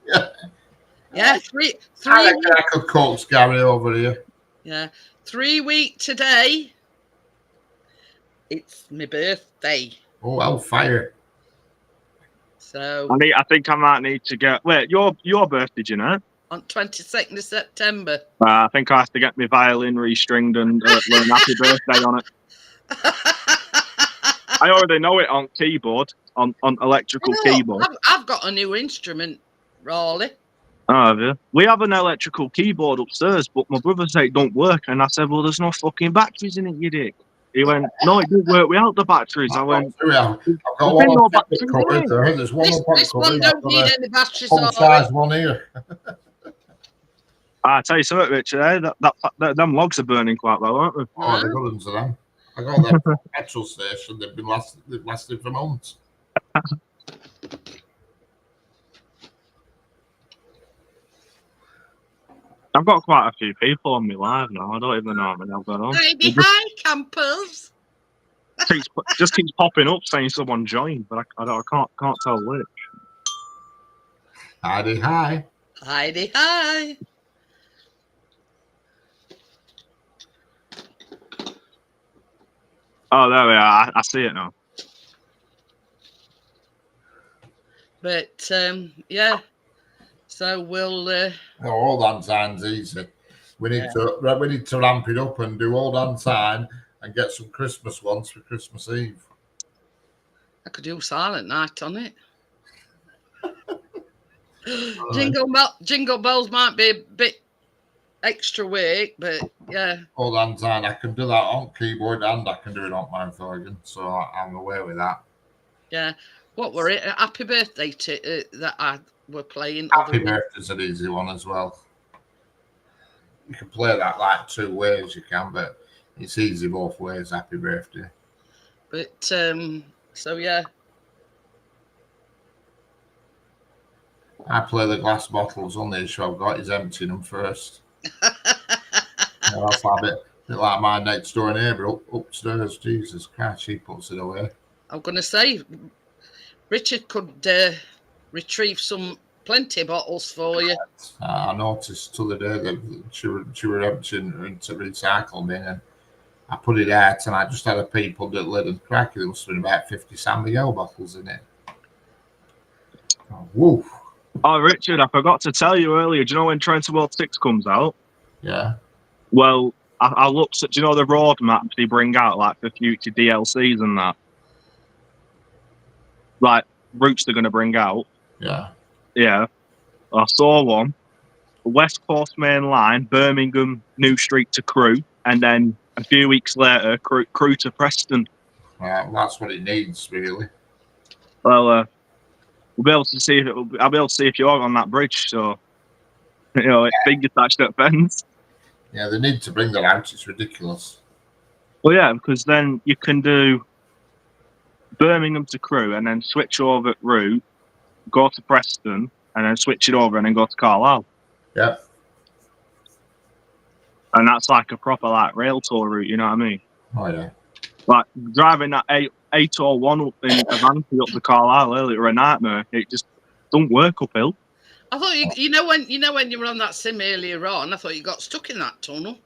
S2: Yeah, three.
S3: I reckon I could coax Gary over here.
S2: Yeah, 3 weeks today. It's my birthday.
S3: Oh, hellfire.
S2: So
S4: I think I might need to get. Wait, your birthday, you know?
S2: on 22nd of September.
S4: I think I have to get my violin restringed and learn Happy Birthday on it. I already know it on keyboard, on electrical keyboard.
S2: I've got a new instrument, Raleigh.
S4: Oh, have you? We have an electrical keyboard upstairs, but my brother said it don't work. And I said, well, there's no fucking batteries in it, you dick. He went, no, it didn't work without the batteries. I went,
S3: I've got one on the cupboard. There's one on
S2: This one don't need any batteries.
S3: Full-size one here.
S4: I tell you something, Richard, them logs are burning quite well, aren't they?
S3: Oh, the good ones are them. I got them from a petrol station. They've lasted for months.
S4: I've got quite a few people on me live now. I don't even know how many I've got on.
S2: Baby, hi, campers.
S4: Just keeps popping up saying someone joined, but I can't tell which.
S3: Heidi, hi.
S2: Heidi, hi.
S4: Oh, there we are. I see it now.
S2: But yeah, so we'll.
S3: Old hand sign's easy. We need to ramp it up and do old hand sign and get some Christmas ones for Christmas Eve.
S2: I could do Silent Night on it. Jingle bells might be a bit extra work, but yeah.
S3: Old hand sign, I can do that on keyboard and I can do it on my organ, so I'm aware with that.
S2: Yeah. What were it? Happy Birthday to that I were playing.
S3: Happy Birthday's an easy one as well. You can play that like 2 ways, you can, but it's easy both ways. Happy Birthday.
S2: But so yeah.
S3: I play the glass bottles on the issue I've got is emptying them first. That's like a bit like my next door neighbour upstairs. Jesus Christ, she puts it away.
S2: I'm gonna say Richard could retrieve plenty bottles for you.
S3: I noticed the other day that she were emptying into recycle bin, and I put it out, and I just had a peep under the lid and crack. There must have been about 50 San Miguel bottles in it. Oh, woof.
S4: Oh, Richard, I forgot to tell you earlier. Do you know when Train to World 6 comes out?
S3: Yeah.
S4: Well, I looked at, do you know the roadmap they bring out, like, for future DLCs and that? Like, routes they're going to bring out.
S3: Yeah.
S4: Yeah. I saw one. West Coast Main Line, Birmingham, New Street to Crewe, and then a few weeks later, Crewe to Preston.
S3: Well, that's what it needs, really.
S4: Well, we'll be able to see I'll be able to see if you're on that bridge. So, you know, it's finger attached at fence.
S3: Yeah, they need to bring that out. It's ridiculous.
S4: Well, yeah, because then you can do Birmingham to Crewe and then switch over route, go to Preston, and then switch it over and then go to Carlisle.
S3: Yeah.
S4: And that's like a proper like rail tour route. You know what I mean?
S3: Oh yeah.
S4: Like driving that 801 up in Avanti up the Carlisle earlier were a nightmare. It just don't work uphill.
S2: I thought you know when you were on that sim earlier on, I thought you got stuck in that tunnel.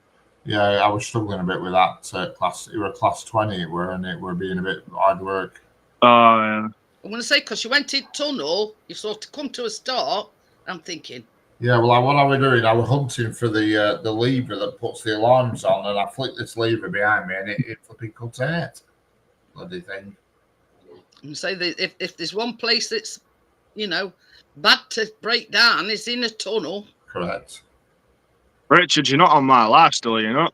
S3: Yeah, I was struggling a bit with that class. It were class 20, and it were being a bit hard work.
S4: Oh yeah.
S2: I'm going to say because you went in tunnel, you sort of come to a stop. I'm thinking.
S3: Yeah, well, what I was doing, I was hunting for the lever that puts the alarms on, and I flicked this lever behind me, and it flipping cut out. Bloody thing.
S2: I'm say that if there's one place that's, you know, bad to break down, it's in a tunnel.
S3: Correct.
S4: Richard, you're not on my life still, you know?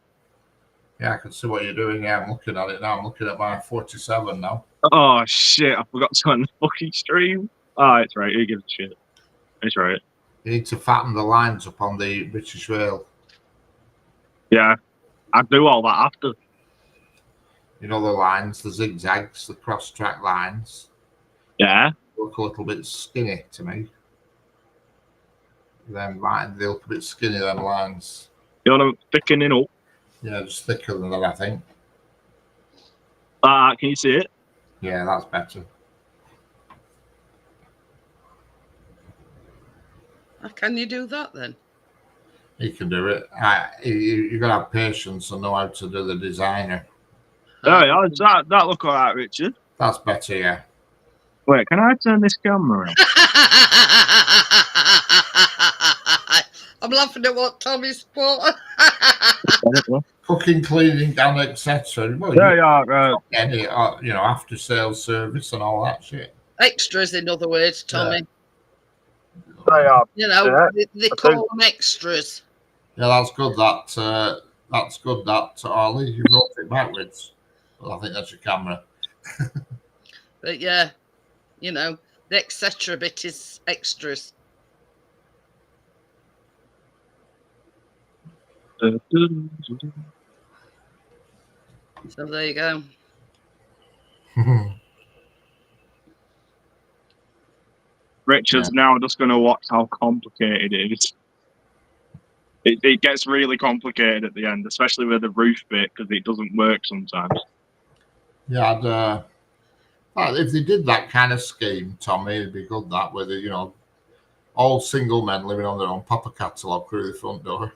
S3: Yeah, I can see what you're doing. Yeah, I'm looking at it now. I'm looking at my 47 now.
S4: Oh shit! I forgot to on the fucking stream. Oh, it's right. Who gives a shit? It's right.
S3: You need to fatten the lines up on the British Rail.
S4: Yeah, I do all that after.
S3: You know the lines, the zigzags, the cross-track lines.
S4: Yeah.
S3: Look a little bit skinny to me. Them lines, they look a bit skinny. Them lines.
S4: You want to thicken it up?
S3: Yeah, just thicker than that, I think.
S4: Can you see it?
S3: Yeah, that's better.
S2: Can you do that then?
S3: You can do it. You got to have patience and know how to do the designer.
S4: Oh, yeah, that look all right, Richard.
S3: That's better, yeah.
S4: Wait, can I turn this camera on?
S2: I'm laughing at what Tommy's put.
S3: Cooking, cleaning, and etc. Well,
S4: Yeah.
S3: Any, after sales service and all that shit.
S2: Extras, in other words, Tommy.
S4: They are.
S2: You know,
S4: Yeah,
S2: they call them extras.
S3: Yeah, that's good. That's good. That Ollie, you wrote it backwards. Well, I think that's your camera.
S2: But yeah, you know, the etc. bit is extras. So there you go.
S4: Richard's now just going to watch how complicated it is. It gets really complicated at the end, especially with the roof bit, because it doesn't work sometimes.
S3: Yeah, if they did that kind of scheme, Tommy, it'd be good. That whether all single men living on their own, pop a catalogue through the front door.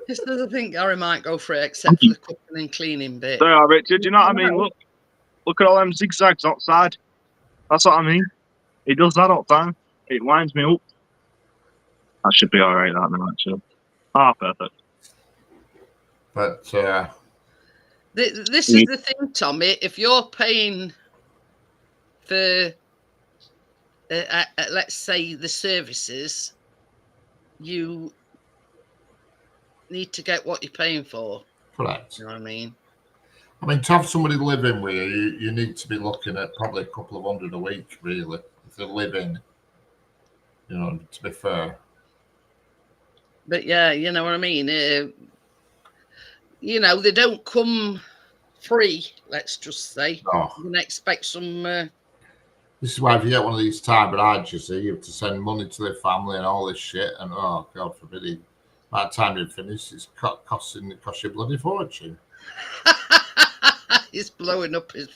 S2: This doesn't think Gary might go for it, except for the cooking and cleaning bit.
S4: They are, Richard. Do you know what I mean? Look at all them zigzags outside. That's what I mean. He does that all the time. It lines me up. That should be all right, that now, actually. Perfect.
S3: But
S2: this is the thing, Tommy. If you're paying for, let's say, the services, you need to get what you're paying for.
S3: Correct.
S2: You know what I mean?
S3: I mean, to have somebody living with you need to be looking at probably a couple of $100 a week, really, if they live in. To be fair.
S2: But yeah, you know what I mean. They don't come free. Let's just say.
S3: No.
S2: You can expect some.
S3: This is why if you get one of these Thai brides, you have to send money to their family and all this shit, and oh God forbid, by the time you finish, it's cost you a bloody fortune.
S2: He's blowing up his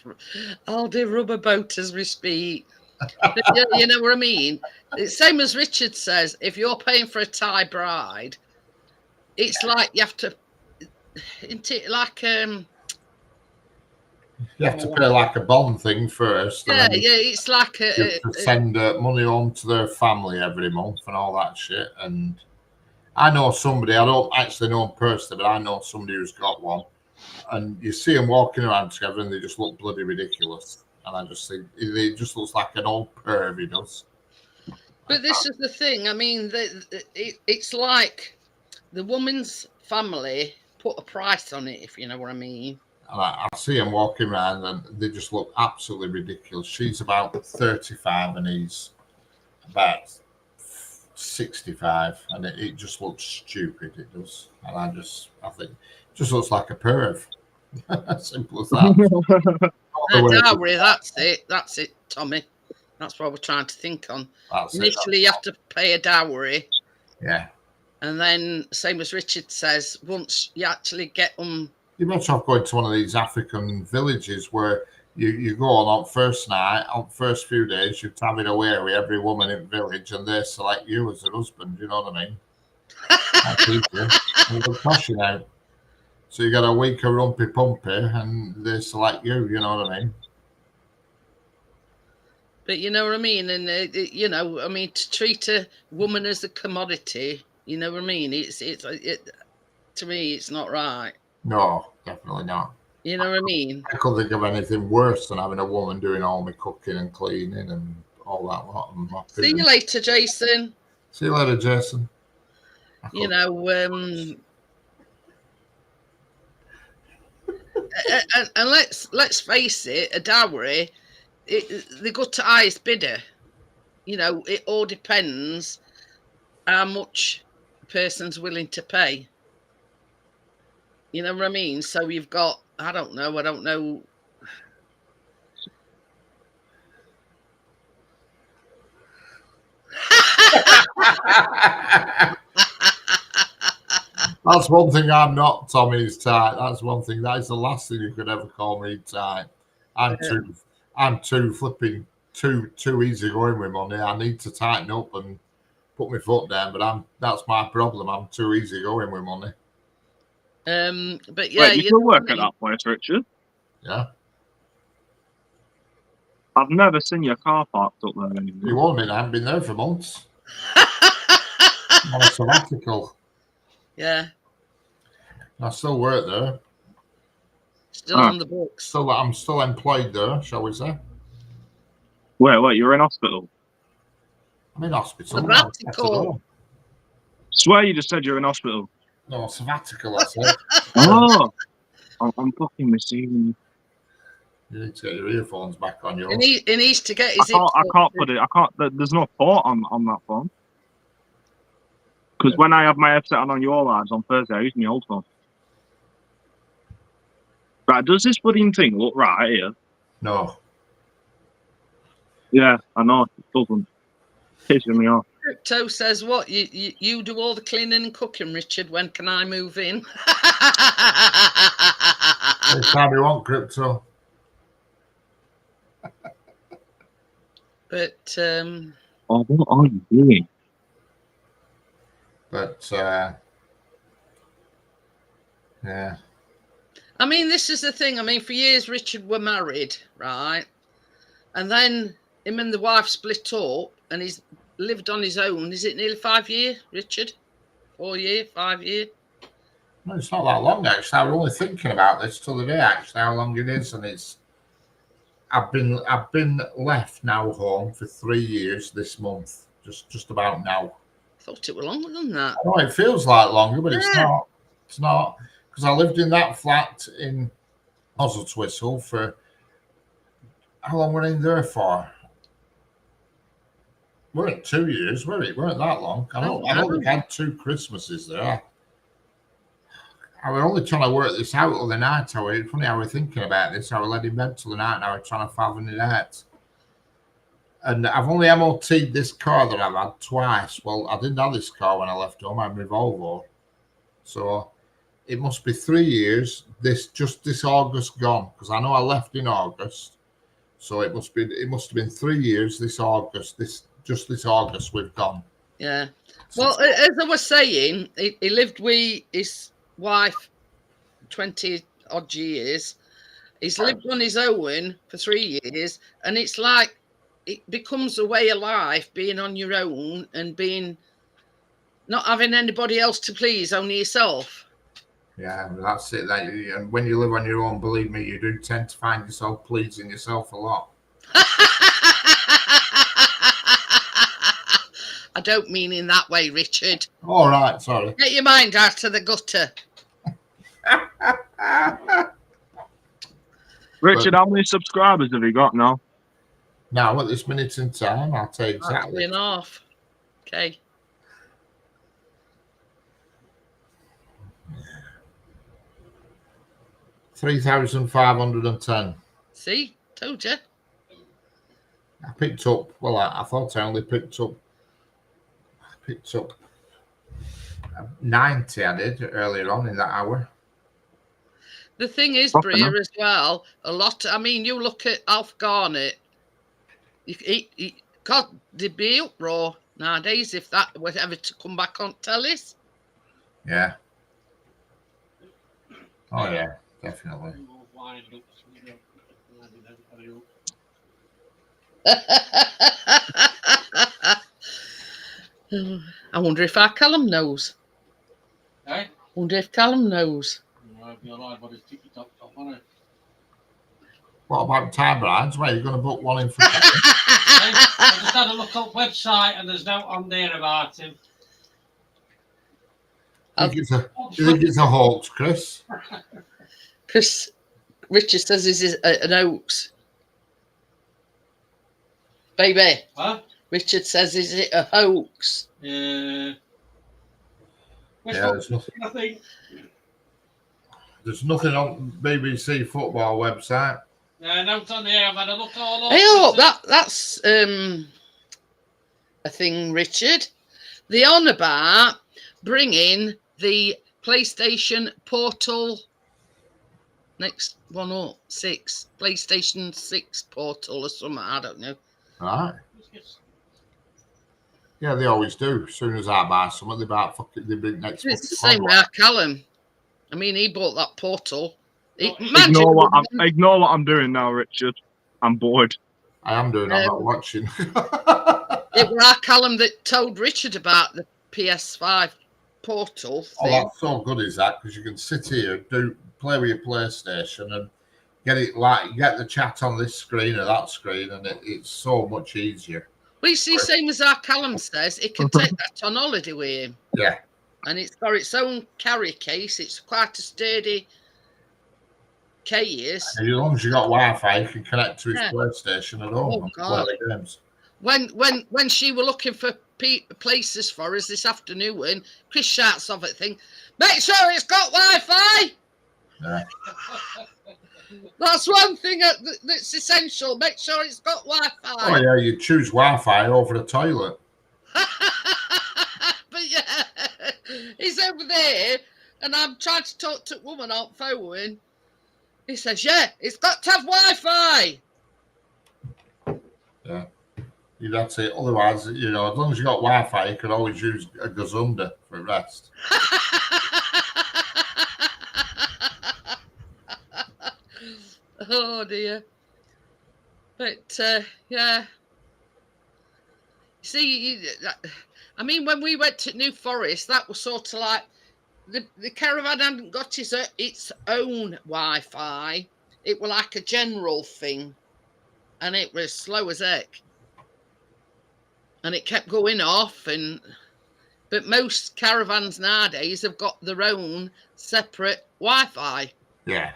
S2: Aldi rubber boat as we speak. You know what I mean? It's same as Richard says. If you're paying for a Thai bride, it's like you have to. Like
S3: you have to pay like a bond thing first.
S2: Yeah, it's like
S3: you have to send money home to their family every month and all that shit. And I know somebody. I don't actually know him personally, but I know somebody who's got one. And you see them walking around together, and they just look bloody ridiculous. And I just think he just looks like an old perv. He does.
S2: But this is the thing. I mean, it's like the woman's family put a price on it, if you know what I mean.
S3: And I see him walking around, and they just look absolutely ridiculous. She's about 35, and he's about 65, and it just looks stupid. It does, and I think it just looks like a perv. Simple as that.
S2: Dowry, that's it, Tommy. That's what we're trying to think on. Initially, you have to pay a dowry.
S3: Yeah.
S2: And then, same as Richard says, once you actually get them.
S3: You're better off going to one of these African villages where you go on first night, on first few days, you're having away with every woman in the village, and they select you as their husband. You know what I mean? That's easier. And they'll cash you out. So you got a week of rumpy pumpy, and they select you. You know what I mean?
S2: But you know what I mean, and to treat a woman as a commodity, you know what I mean. It's to me, it's not right.
S3: No, definitely not.
S2: You know what I mean?
S3: I couldn't think of anything worse than having a woman doing all my cooking and cleaning and all that lot.
S2: See you later, Jason.
S3: See you later, Jason.
S2: And let's face it, a dowry, they go to highest bidder. You know, it all depends how much a person's willing to pay. You know what I mean? So you've got, I don't know.
S3: That's one thing I'm not, Tommy, is tight. That's one thing. That is the last thing you could ever call me tight. I'm too flipping too easy going with money. I need to tighten up and put my foot down, but that's my problem. I'm too easy going with money.
S2: But yeah,
S4: Wait, you still work at that place, Richard?
S3: Yeah.
S4: I've never seen your car parked up there anymore.
S3: You won't mean I haven't been there for months. I'm on a sabbatical.
S2: Yeah.
S3: I still work there.
S2: Still on the books.
S3: I'm still employed there, shall we say?
S4: Wait, you're in hospital?
S3: I'm in hospital.
S2: Sabbatical.
S4: Swear you just said you're in hospital.
S3: No, sabbatical, I said.
S4: Oh, I'm fucking receiving.
S3: You need to get your earphones back on yours.
S2: He needs to get his.
S4: I can't put it. I can't. There's no port on that phone. Because when I have my headset on your lives on Thursday, I use my old phone. Right, does this bloody thing look right here?
S3: No.
S4: Yeah, I know. It doesn't. Pissing me off.
S2: Crypto says what? You do all the cleaning and cooking, Richard. When can I move in?
S3: Anytime you want, Crypto.
S2: But
S4: Oh, what are you doing?
S3: But yeah.
S2: I mean, this is the thing. I mean, for years Richard were married, right? And then him and the wife split up, and he's lived on his own. Is it nearly 5 years, Richard? 4 year, 5 year?
S3: No, it's not that long actually. I was only thinking about this till the day actually, how long it is, and it's. I've been left now home for 3 years this month, just about now.
S2: I thought it was longer than that.
S3: I know it feels like longer, but it's not. It's not, because I lived in that flat in Oswestwhistle for how long were I in there for? Weren't 2 years, were it? Weren't that long. I know we've had 2 Christmases there. I was only trying to work this out the other night. It's funny, I was thinking about this. I was laid in bed till the night and I was trying to fathom it out. And I've only MOT'd this car that I've had twice. Well, I didn't have this car when I left home. I had my Volvo. So it must be 3 years. This August gone, because I know I left in August. So it must have been 3 years this August. This August we've gone.
S2: Yeah. Well, as I was saying, he lived with his wife 20 odd years. He's lived on his own for 3 years, and it's like it becomes a way of life being on your own and not having anybody else to please, only yourself.
S3: Yeah, that's it. And when you live on your own, believe me, you do tend to find yourself pleasing yourself a lot.
S2: I don't mean in that way, Richard.
S3: All right, sorry.
S2: Get your mind out of the gutter.
S4: Richard, how many subscribers have you got now?
S3: Now, at this minute in time, I'll tell you exactly.
S2: 3.5. Okay.
S3: $3,510.
S2: See? Told you.
S3: I picked up, well, I thought I only picked up 90 I did earlier on in that hour.
S2: The thing is, Bria, as well, a lot. I mean, you look at Alf Garnett. God, they'd be uproar nowadays if that was ever to come back on tellies.
S3: Yeah. Oh yeah, definitely.
S2: I wonder if our Callum knows.
S1: Eh?
S2: I wonder if Callum knows.
S3: What about time rides? Where are you going to book one in for?
S1: I just had a look up website and there's no on there about him.
S3: Do you think it's a hoax, Chris?
S2: Chris Richard says this is an hoax. Baby.
S1: Huh?
S2: Richard says, is it a hoax?
S1: Yeah.
S3: Yeah, there's nothing on BBC football website.
S1: Yeah, no, it's on the air. I've had a look all over.
S2: Hey, oh, that's a thing, Richard. They're on about bringing the PlayStation Portal next one up, 6, PlayStation 6 Portal or something, I don't know.
S3: Right. Yeah, they always do. As soon as I buy something, they bring next.
S2: It's the same with our Callum. I mean, he bought that Portal.
S4: Ignore what I'm doing now, Richard. I'm bored.
S3: I am doing. I'm not watching.
S2: It was our Callum that told Richard about the PS5 Portal thing.
S3: Oh, that's so good, is that? Because you can sit here, play with your PlayStation, and get the chat on this screen or that screen, and it's so much easier.
S2: Well, you see, same as our Callum says, it can take that on holiday with him.
S3: Yeah.
S2: And it's got its own carry case. It's quite a sturdy case.
S3: And as long as you got Wi-Fi, you can connect to his PlayStation at home and play the games.
S2: When she were looking for places for us this afternoon, Chris shouts off at thing, make sure it's got Wi-Fi.
S3: Yeah.
S2: That's one thing that's essential. Make sure it's got Wi-Fi.
S3: Oh yeah, you choose Wi-Fi over the toilet.
S2: But yeah, he's over there, and I'm trying to talk to a woman on phone. He says, "Yeah, it's got to have Wi-Fi."
S3: Yeah, that's it. Otherwise, as long as you got Wi-Fi, you can always use a Gazunda for rest.
S2: Oh dear. But yeah. See, I mean, when we went to New Forest, that was sort of like the caravan hadn't got its own Wi-Fi. It was like a general thing, and it was slow as heck. And it kept going off, but most caravans nowadays have got their own separate Wi-Fi.
S3: Yeah.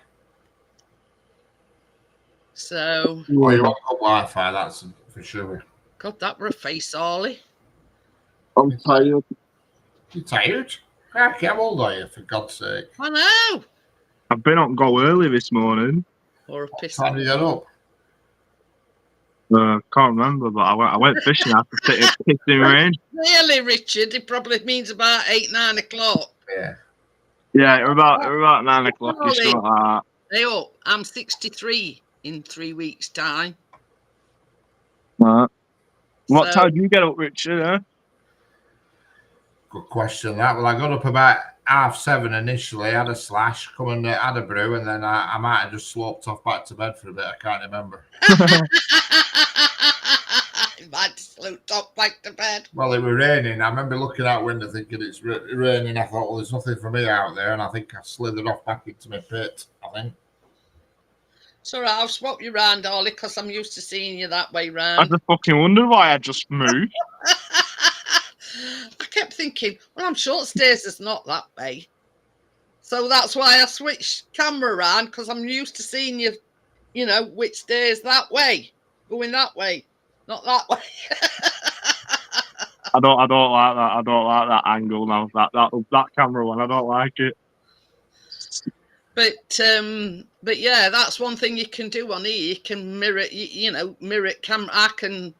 S2: So.
S3: Oh, you want Wi-Fi? That's for sure.
S2: God, that were a face, Ollie.
S4: I'm tired.
S3: You tired? Cracky, how old are you, for God's sake?
S2: I know.
S4: I've been on go early this morning.
S2: Or a piss.
S3: What time did you get up?
S4: Can't remember, but I went fishing after pissing rain.
S2: Really, Richard? It probably means about 8, 9 o'clock.
S3: Yeah.
S4: Yeah, it was about 9 o'clock.
S2: Hey, up. I'm 63 in 3 weeks' time.
S4: What time did you get up, Richard?
S3: Good question. That. Well, I got up about 7:30 initially. Had a slash, come and had a brew, and then I might have just sloped off back to bed for a bit. I can't remember.
S2: I might have sloped off back to bed.
S3: Well, it was raining. I remember looking out window thinking it's raining. I thought, well, there's nothing for me out there, and I think I slithered off back into my pit. I think.
S2: It's all right. I'll swap you round, Ollie, because I'm used to seeing you that way round.
S4: I just fucking wondered why I just moved.
S2: I kept thinking, well, I'm short stairs is not that way. So that's why I switched camera around, because I'm used to seeing you, which stairs that way, going that way, not that way.
S4: I don't like that. I don't like that angle now. That camera one, I don't like it.
S2: But yeah, that's one thing you can do on here. You can mirror camera. I can,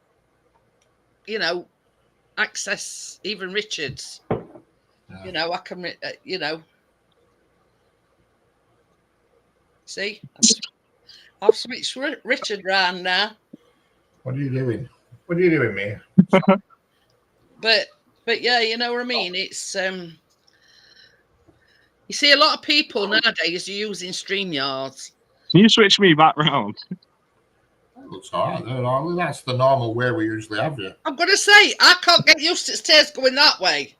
S2: access even Richard's. Yeah. I can, see, I've switched Richard round now.
S3: What are you doing? What are you doing, me?
S2: But yeah, you know what I mean. It's you see a lot of people nowadays are using StreamYards.
S4: Can you switch me back round?
S3: Looks all right. That's the normal way we usually have you.
S2: I'm going to say, I can't get used to stairs going that way.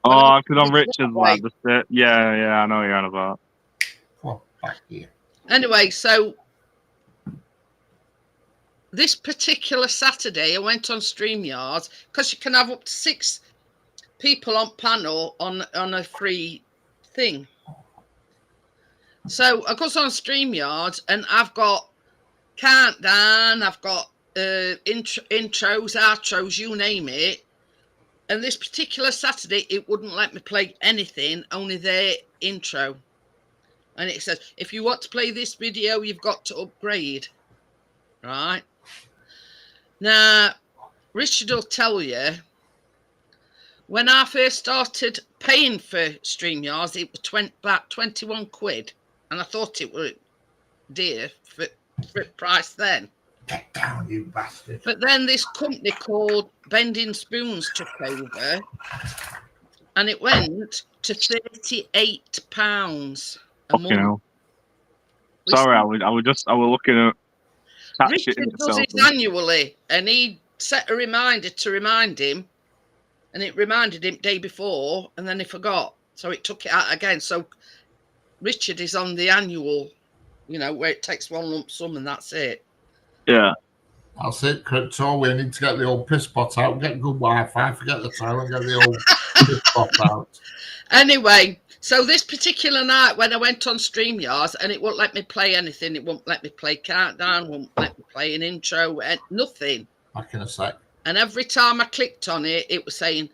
S4: Oh, because I'm Richard's lad. Yeah, I know you're on about.
S3: Come on, back here.
S2: Anyway, so this particular Saturday, I went on StreamYards because you can have up to 6 people on panel on a free thing. So I goes on StreamYard and I've got countdown, I've got intros, outros, you name it. And this particular Saturday, it wouldn't let me play anything, only their intro. And it says, if you want to play this video, you've got to upgrade. Right? Now, Richard will tell you, when I first started paying for StreamYards, it was about 21 quid. And I thought it was dear for price then.
S3: Get down, you bastard.
S2: But then this company called Bending Spoons took over and it went to £38 a month.
S4: Hell. Sorry, I was looking at that shit
S2: Richard
S4: in
S2: does
S4: itself.
S2: it annually and he set a reminder to remind him, and it reminded him day before and then he forgot. So it took it out again. So Richard is on the annual, you know, where it takes one lump sum and that's it.
S4: Yeah.
S3: That's it, Crypto. We need to get the old piss pot out, get good Wi-Fi, forget the time, and get the old piss pot out.
S2: Anyway, so this particular night when I went on StreamYards and it won't let me play anything, it won't let me play countdown, won't let me play an intro, nothing.
S3: Back in a sec.
S2: And every time I clicked on it, it was saying,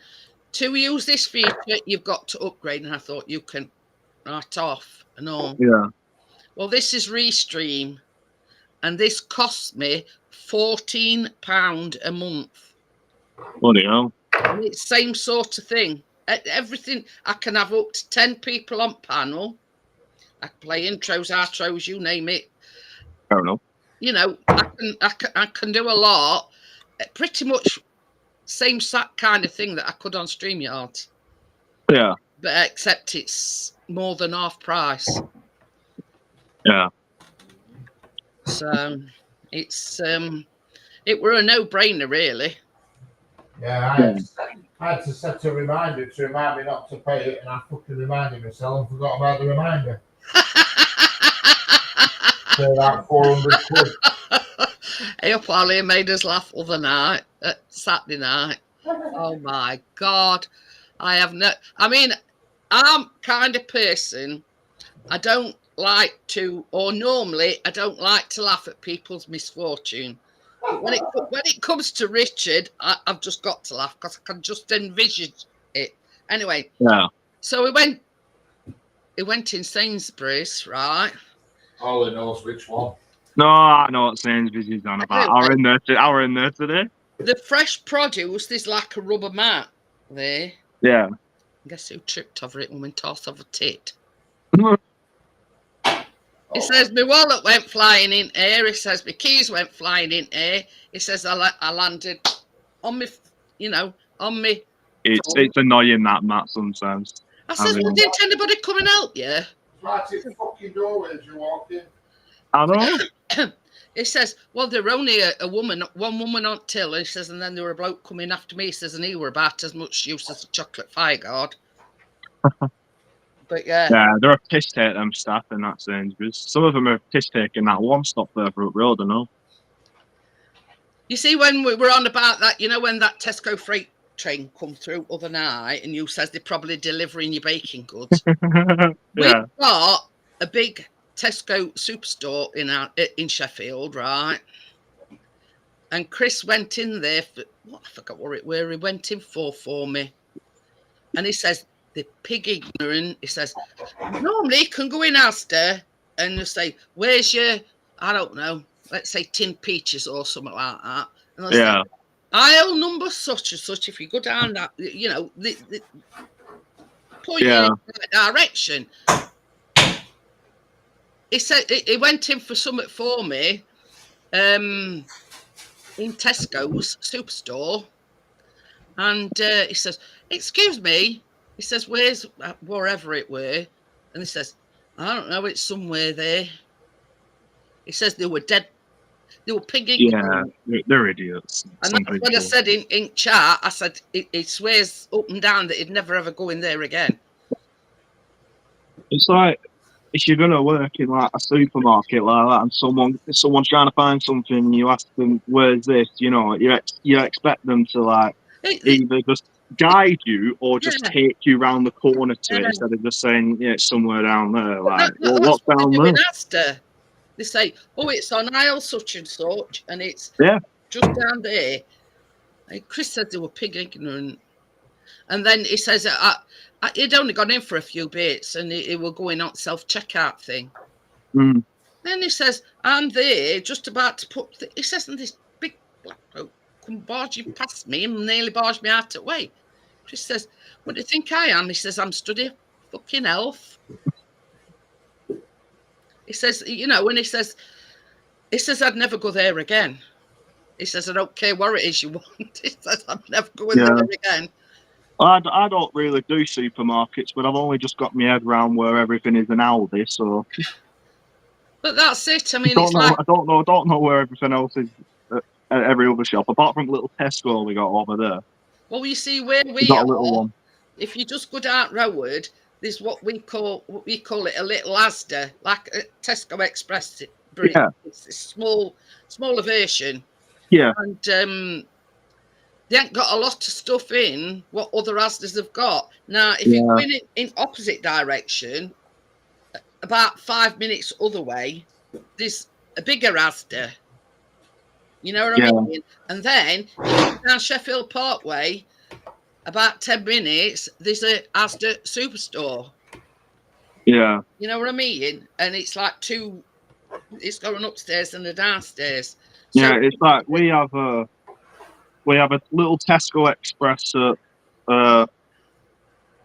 S2: to use this feature, you've got to upgrade. And I thought, you can write off and all.
S4: Yeah.
S2: Well, this is Restream. And this costs me £14 a month.
S4: Bloody hell.
S2: And it's the same sort of thing. Everything, I can have up to 10 people on panel. I can play intros, outros, you name it.
S4: Fair enough.
S2: You know, I can do a lot. Pretty much same kind of thing that I could on StreamYard.
S4: Yeah.
S2: But except it's more than half price.
S4: Yeah.
S2: So it's it were a no-brainer really.
S3: Yeah, I had to set a reminder to remind me not to pay it, and I fucking reminded myself and forgot about the reminder. So that 400 quid.
S2: Hey, Polly made us laugh other night, Saturday night. Oh my God. I mean, I'm kind of person, I don't like to, or normally I don't like to laugh at people's misfortune. But when it comes to Richard, I've just got to laugh because I can just envision it. Anyway,
S4: yeah.
S2: So it went in Sainsbury's, right?
S3: All he knows which one.
S4: No, I know what Sainsbury's is on about. I were in there today.
S2: The fresh produce, there's like a rubber mat there.
S4: Yeah.
S2: Guess who tripped over it and went toss of a tit? He says my wallet went flying in air. He says my keys went flying in air. He says I landed on me, on me.
S4: It's annoying that, Matt, sometimes.
S2: I says, well, didn't anybody come and help you?
S3: Right at the fucking doorway as you walk in.
S4: I know.
S2: He says, well, there were only one woman on till. He says, and then there were a bloke coming after me. He says, and he were about as much use as a chocolate fire guard. But yeah.
S4: Yeah, they're a piss take, them staff in that Sainsbury's. Some of them are piss taking that one stop further up road, I know. You
S2: see, when we were on about that, when that Tesco freight train come through other night and you says they're probably delivering your baking goods.
S4: Yeah.
S2: We've got a big Tesco superstore in Sheffield, right? And Chris went in there for, I forgot where he went in for me. And he says, the pig ignorant, he says, normally you can go in Asda and you say, where's your, I don't know, let's say tin peaches or something like that. And they'll say, aisle number such and such, if you go down that, point you in that direction. He said he went in for something for me in Tesco's superstore. And he says, excuse me. He says, where's wherever it were? And he says, I don't know, it's somewhere there. He says they were dead. They were pigging.
S4: Yeah, they're idiots.
S2: And that's when I said in chat, I said, he swears up and down that he'd never ever go in there again.
S4: It's like, if you're going to work in like a supermarket like that and someone's trying to find something and you ask them, where's this, you expect them to like either just guide you or just
S2: Yeah.
S4: take you round the corner to it
S2: Yeah.
S4: instead of just saying, yeah, it's somewhere down there. Like, well,
S2: That's
S4: what's
S2: what
S4: down
S2: they do in
S4: there?
S2: Asda. They say, oh, it's on aisle such and such, and it's
S4: Yeah.
S2: just down there. And Chris said they were pig ignorant. And then he says he'd only gone in for a few bits and he were going on self-checkout thing.
S4: Mm.
S2: Then he says, I'm there just about to put, he says, and this big black bloke come barging past me and nearly barged me out of the way. Chris says, what do you think I am? He says, I'm studying fucking health. He says, you know, and he says, I'd never go there again. He says, I don't care what it is you want. He says, I'm never going there again.
S4: I don't really do supermarkets, but I've only just got my head around where everything is in Aldi, so.
S2: But that's it. I mean,
S4: I don't know where everything else is at every other shop, apart from little Tesco we got over there.
S2: Well, you see where we
S4: got
S2: are.
S4: a little one.
S2: If you just go down road, there's what we call it a little Asda, like a Tesco Express.
S4: Yeah.
S2: It's a smaller version.
S4: Yeah.
S2: And they ain't got a lot of stuff in what other Asdas have got. Now, if you're going in opposite direction, about 5 minutes other way, there's a bigger Asda. You know what I mean? And then if you go down Sheffield Parkway, about 10 minutes, there's a Asda superstore.
S4: Yeah.
S2: You know what I mean? And it's like it's going upstairs and the downstairs. So,
S4: Yeah, it's like we have a little Tesco Express at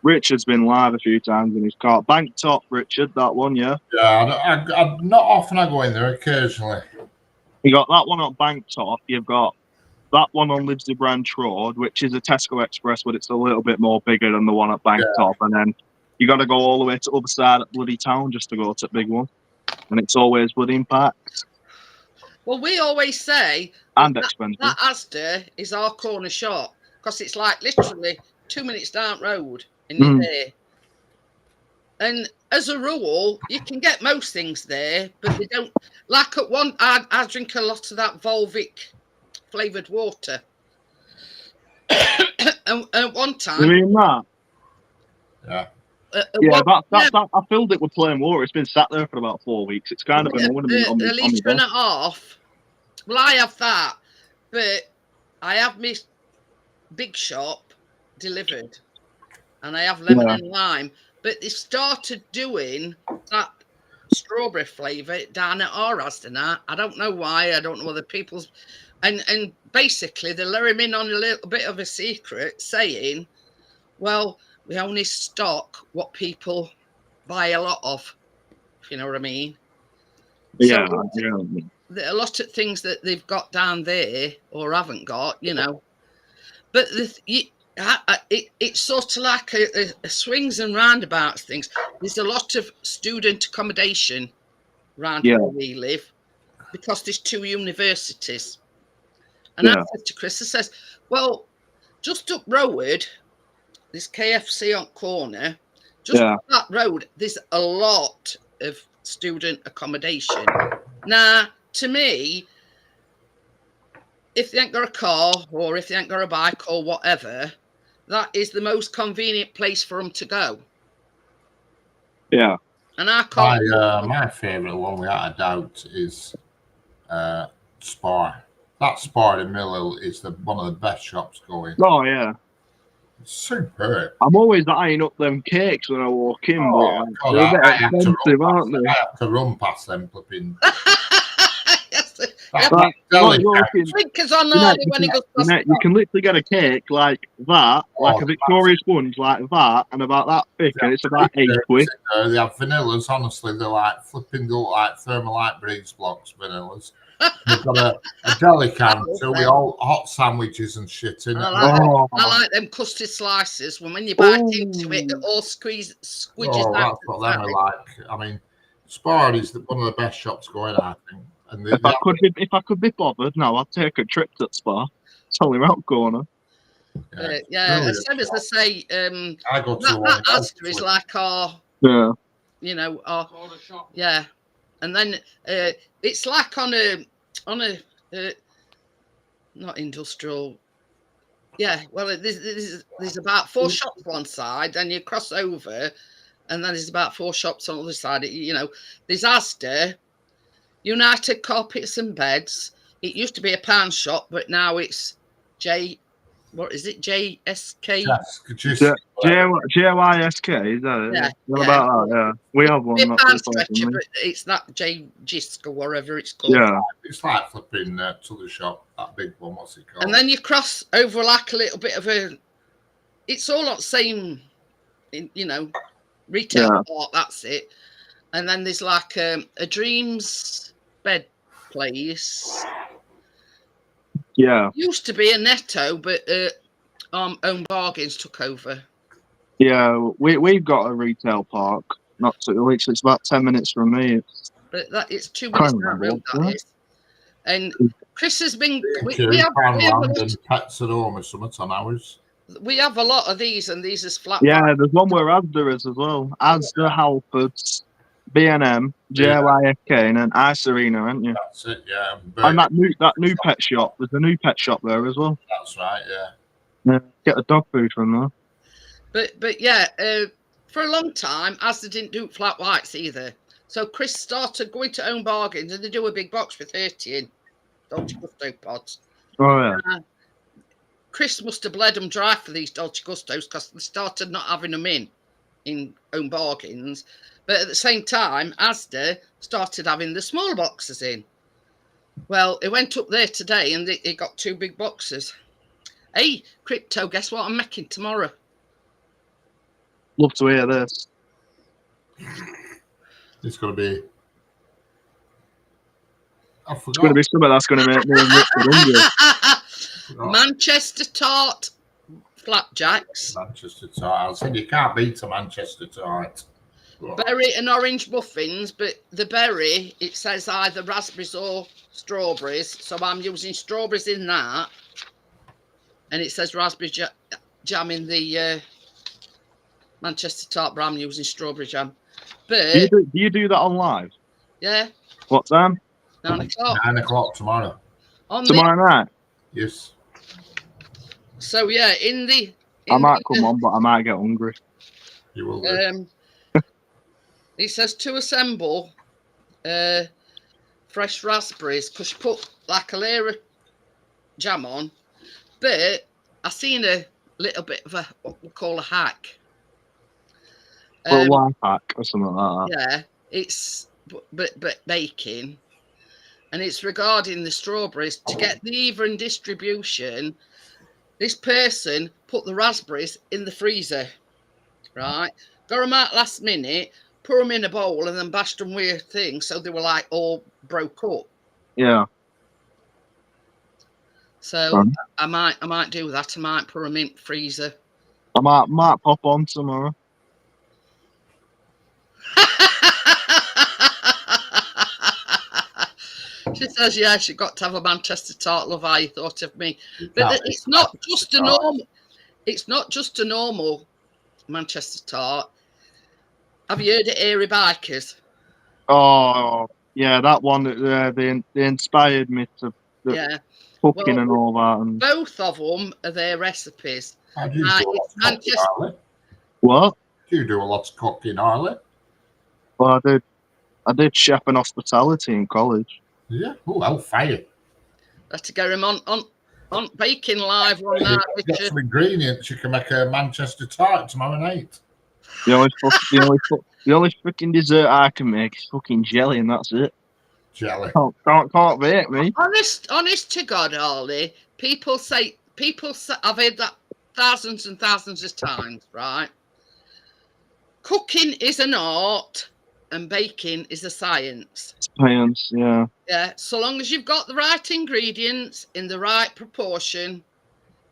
S4: Richard's been live a few times in his car. Bank Top, Richard, that one, yeah.
S3: Yeah, I not often. I go in there occasionally.
S4: You got that one at Bank Top. You've got that one on Lidsey Branch Road, which is a Tesco Express, but it's a little bit more bigger than the one at Bank Top. And then you got to go all the way to the other side of bloody town just to go to the big one. And it's always bloody packed.
S2: Well, we always say
S4: expensive.
S2: That Asda is our corner shop because it's like literally 2 minutes down road and you're there. And as a rule, you can get most things there, but they don't. Like at one, I drink a lot of that Volvic flavoured water. and at one time,
S4: You mean that?
S3: Yeah.
S4: I filled it with plain water. It's been sat there for about 4 weeks. It's kind of an ornament on
S2: a litre and a half. Well, I have that, but I have my big shop delivered, and I have lemon and lime. But they started doing that strawberry flavour down at our Asda now. I don't know why. I don't know whether people's and basically they're luring in on a little bit of a secret, saying, "Well, we only stock what people buy a lot of." If you know what I mean?
S4: Yeah,
S2: so, a lot of things that they've got down there or haven't got, you know. But it's sort of like a swings and roundabouts things. There's a lot of student accommodation around where we live because there's 2 universities. And I said to Chris, I says, well, just up road, there's KFC on corner. Just up that road, there's a lot of student accommodation. Now, to me, if they ain't got a car or if they ain't got a bike or whatever, that is the most convenient place for them to go.
S4: Yeah.
S2: And I can't.
S3: My favourite one, without a doubt, is Spar. That Spar in Millhill is one of the best shops going.
S4: Oh, yeah.
S3: It's superb.
S4: I'm always eyeing up them cakes when I walk in, but they're a bit expensive, aren't they?
S3: I have to run past them flipping.
S2: Drinkers on early when he goes past.
S4: You can literally get a cake like that, like a Victoria sponge like that, and about that thick, and it's about £8.
S3: They have vanillas, honestly, they're like flipping like Thermalite breeze blocks vanillas. They've got a deli counter with all hot sandwiches and shit in it.
S2: I like them custard slices when you bite into it, it all squeezes out.
S3: That's what them are like. I mean, Spar is one of the best shops going, I think. And
S4: if I could be bothered, no, I'd take a trip to Spa. It's only around the corner.
S2: As soon as I say,
S3: I go to
S2: that Asda is like our, you know, our
S1: shop.
S2: Yeah, and then it's like on a not industrial Yeah, well, there's about 4 shops one side, then you cross over, and then there's about 4 shops on the other side. You know, there's Asda, United Carpets and Beds. It used to be a pound shop, but now it's what is it? JSK?
S3: Just
S4: JYSK, is that it?
S2: Yeah,
S4: What
S2: yeah.
S4: about that? Yeah. We have
S2: It's
S4: one
S2: a
S4: not
S2: pound
S4: too far from
S2: stretcher,
S4: me.
S2: but it's not Jisk or whatever it's called.
S4: Yeah.
S3: it's like flipping to the shop, that big one, what's it called?
S2: And then you cross over like a little bit of a. It's all not same, you know, retail
S4: Yeah.
S2: part. That's it. And then there's like a Dreams bed place.
S4: Yeah.
S2: Used to be a Netto, but Own Bargains took over.
S4: Yeah. We've got a retail park. Not too. It's about 10 minutes from me.
S2: But it's 2 minutes
S4: Can't
S2: down the
S4: remember
S2: road,
S4: what,
S2: that is. And Chris has been. We have
S3: Poundland and Pets at Home or something on ours.
S2: we have a lot of these, and these is flat.
S4: Yeah, there's one where Asda is as well. Asda, Halfords, B&M, JYSK, and then Ice Arena, aren't you?
S3: That's it, yeah.
S4: And that new pet shop. There's a new pet shop there as well.
S3: That's right, yeah.
S4: Yeah, get the dog food from there.
S2: But yeah, for a long time, Asda didn't do flat whites either. So Chris started going to Own Bargains, and they do a big box with 30 in Dolce Gusto pods.
S4: Oh yeah.
S2: Chris must have bled them dry for these Dolce Gustos because they started not having them in Own Bargains. But at the same time, Asda started having the small boxes in. Well, it went up there today and it got 2 big boxes. Hey, Crypto, guess what I'm making tomorrow?
S4: Love to hear this.
S3: It's going to be... I
S4: It's going
S3: forgot.
S4: to be something that's going to make me hungry.
S2: Manchester tart flapjacks.
S3: Manchester tart. I said you can't beat a Manchester tart.
S2: Berry and orange muffins, but the berry, it says either raspberries or strawberries. So I'm using strawberries in that. And it says raspberry jam in the Manchester tart, but I'm using strawberry jam. But
S4: Do you do that on live?
S2: yeah,
S4: What time?
S2: 9 o'clock.
S3: 9 o'clock tomorrow.
S4: Tomorrow night?
S3: Yes.
S2: So yeah,
S4: I might come on, but I might get hungry.
S3: You will do.
S2: It says to assemble fresh raspberries because you put like a layer of jam on. But I seen a little bit of what we call a hack.
S4: A life hack or something like that.
S2: Yeah, it's but baking, and it's regarding the strawberries to get the even distribution. This person put the raspberries in the freezer, right? Got them out last minute, put them in a bowl, and then bashed them with a thing, so they were like all broke up.
S4: Yeah.
S2: So I might do that. I might put them in the freezer.
S4: I might pop on tomorrow.
S2: She says, yeah, she got to have a Manchester tart. Love how you thought of me. But it's not just a normal. It's not just a normal Manchester tart. Have you heard of Airy Bikers?
S4: Oh, yeah, that one. They inspired me to cooking and all that. And
S2: both of them are their recipes.
S3: How do you do a lot of cooking, Harley?
S4: What?
S3: Do you do a lot of cooking, Harley?
S4: Well, I did chef and hospitality in college.
S3: Yeah. Oh, hellfire.
S2: Have to get him on baking live one night.
S3: You've got some ingredients. You can make a Manchester tart tomorrow night.
S4: The only freaking dessert I can make is fucking jelly, and that's it.
S3: Jelly.
S4: Can't bake me.
S2: Honest to God, Ollie. People say I've heard that thousands and thousands of times, right? Cooking is an art, and baking is a science.
S4: Science, yeah.
S2: Yeah. So long as you've got the right ingredients in the right proportion,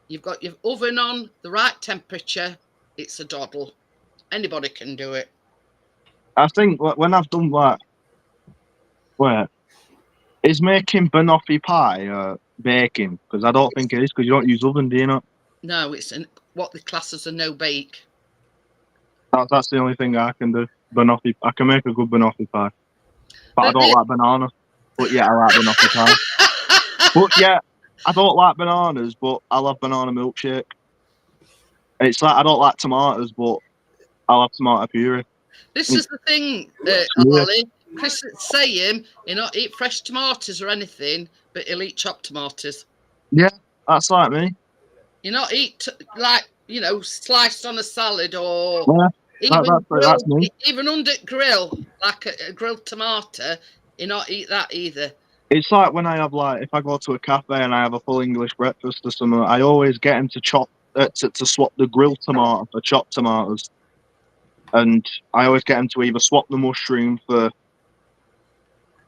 S2: you've got your oven on the right temperature, it's a doddle. Anybody can do it.
S4: I think when I've done that, is making banoffee pie baking? Because I don't think it is, because you don't use oven, do you not?
S2: No, it's what the class as a no bake.
S4: That's the only thing I can do. Banoffee. I can make a good banoffee pie, but I don't like banana. But yeah, I like banoffee pie. But yeah, I don't like bananas, but I'll have banana milkshake. And it's like I don't like tomatoes, but I'll have tomato puree.
S2: This is the thing,
S4: Yeah.
S2: Ollie. Chris is saying he'll not eat fresh tomatoes or anything, but he'll eat chopped tomatoes.
S4: Yeah, that's like me.
S2: You not eat sliced on a salad or
S4: Yeah,
S2: even
S4: that's me.
S2: even under grill, like a grilled tomato. You not eat that either.
S4: It's like when I have if I go to a cafe and I have a full English breakfast or something, I always get him to swap the grilled tomato for chopped tomatoes, and I always get him to either swap the mushroom for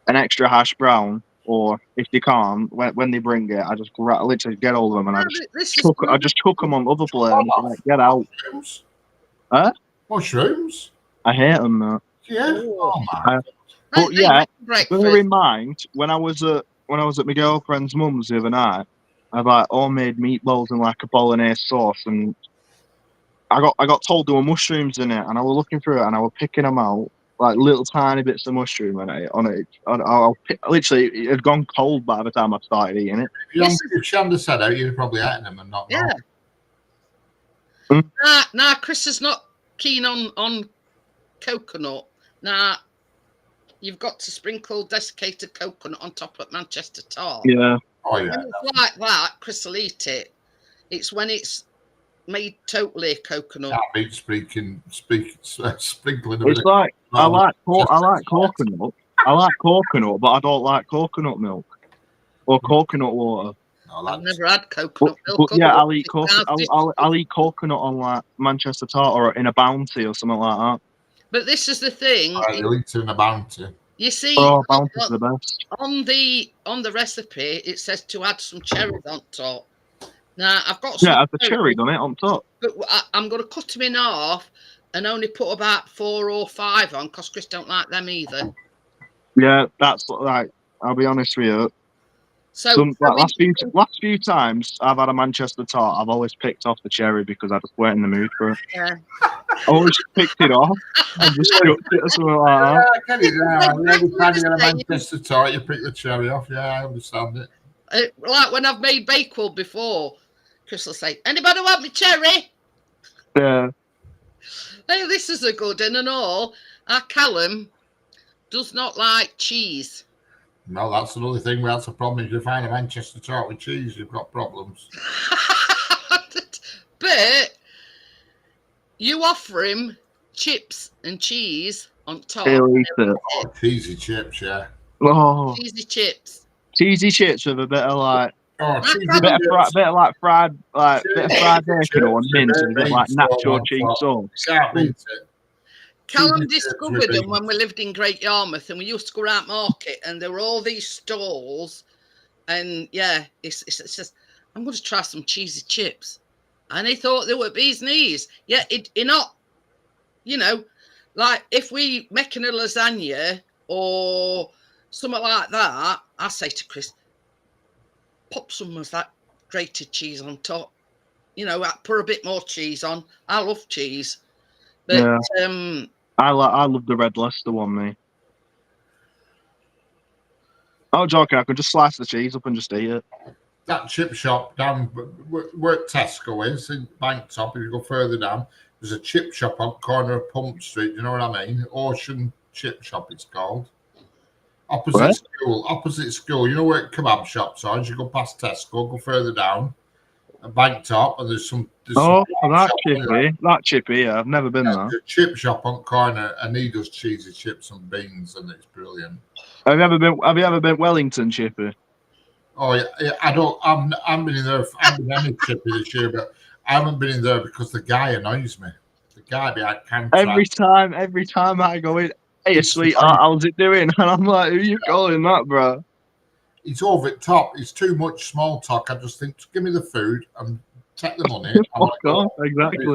S4: an extra hash brown, or if they can't, when they bring it, I just literally get all of them and I just cook them on other planes. Like, get out.
S3: Mushrooms?
S4: Huh?
S3: Mushrooms?
S4: I hate them, man.
S3: Yeah. Oh my.
S4: But yeah, bear in mind when I was at my girlfriend's mum's the other night, I had homemade meatballs and a bolognese sauce, and I got told there were mushrooms in it, and I was looking through it and I was picking them out, little tiny bits of mushroom on it. Literally, it had gone cold by the time I started eating it.
S3: If Shanda said out, you'd probably eaten them and not know.
S2: Nah, Chris is not keen on coconut. Nah, you've got to sprinkle desiccated coconut on top of Manchester tart.
S4: Yeah.
S3: Oh yeah.
S2: When it's like that, Chris will eat it. It's when it's made totally coconut.
S3: That means sprinkling.
S4: It's like I like coconut. I like coconut, but I don't like coconut milk or coconut water.
S3: No,
S2: I've never had coconut milk.
S4: But yeah, I'll eat coconut. I'll eat coconut on Manchester tart or in a Bounty or something like that.
S2: But this is the thing.
S3: You'll eat it in a Bounty.
S2: You see,
S4: Bounty's the best.
S2: On the recipe, it says to add some cherries on top. Now I've got some.
S4: Yeah, add the cherry on it on top.
S2: But I'm going to cut them in half and only put about 4 or 5 on because Chris don't like them either.
S4: Yeah, that's right. I'll be honest with you.
S2: So
S4: last few times I've had a Manchester tart, I've always picked off the cherry because I just weren't in the mood for it.
S2: Yeah.
S4: I always picked it off and just chucked it or something like that.
S3: Yeah, I get it now. Every time you get a Manchester tart, you pick the cherry off. Yeah, I understand it.
S2: Like when I've made Bakewell before, Chris will say, "Anybody want me cherry?"
S4: Yeah.
S2: Hey, this is a good one and all. Our Callum does not like cheese.
S3: No, that's another thing. That's a problem. If you find a Manchester tart with cheese, you've got problems.
S2: But you offer him chips and cheese on top.
S4: He'll eat it.
S3: Oh, cheesy chips, yeah.
S4: Oh,
S2: cheesy chips.
S4: Cheesy chips with a bit of bit of fried bacon or mint and a bit nacho cheese sauce.
S3: Can't beat it.
S2: Callum discovered them when we lived in Great Yarmouth, and we used to go around market, and there were all these stalls, and yeah, it's just I'm going to try some cheesy chips, and he thought they were bee's knees. Yeah, you're not, like if we making a lasagna or something like that, I say to Chris, pop some of that grated cheese on top. Put a bit more cheese on. I love cheese, but
S4: yeah. I love the Red Leicester one, me. Oh, joking! I could just slice the cheese up and just eat it.
S3: That chip shop down where Tesco is in Banktop, if you go further down, there's a chip shop on the corner of Pump Street. You know what I mean? Ocean Chip Shop, it's called. Opposite school. You know where kebab shops are? As you go past Tesco, go further down, a Banktop, and there's some. That chippy. Yeah, I've never been there. There's a chip shop on corner, and he does cheesy chips and beans, and it's brilliant.
S4: Have you ever been Wellington chippy?
S3: Oh yeah, I'm been in there. I've been any chippy this year, but I haven't been in there because the guy annoys me. The guy behind counter.
S4: Every time I go in, hey, sweetheart, how's it doing? And I'm like, who you calling that, bro?
S3: It's over the top. It's too much small talk. I just think, give me the food and take the money.
S4: Exactly.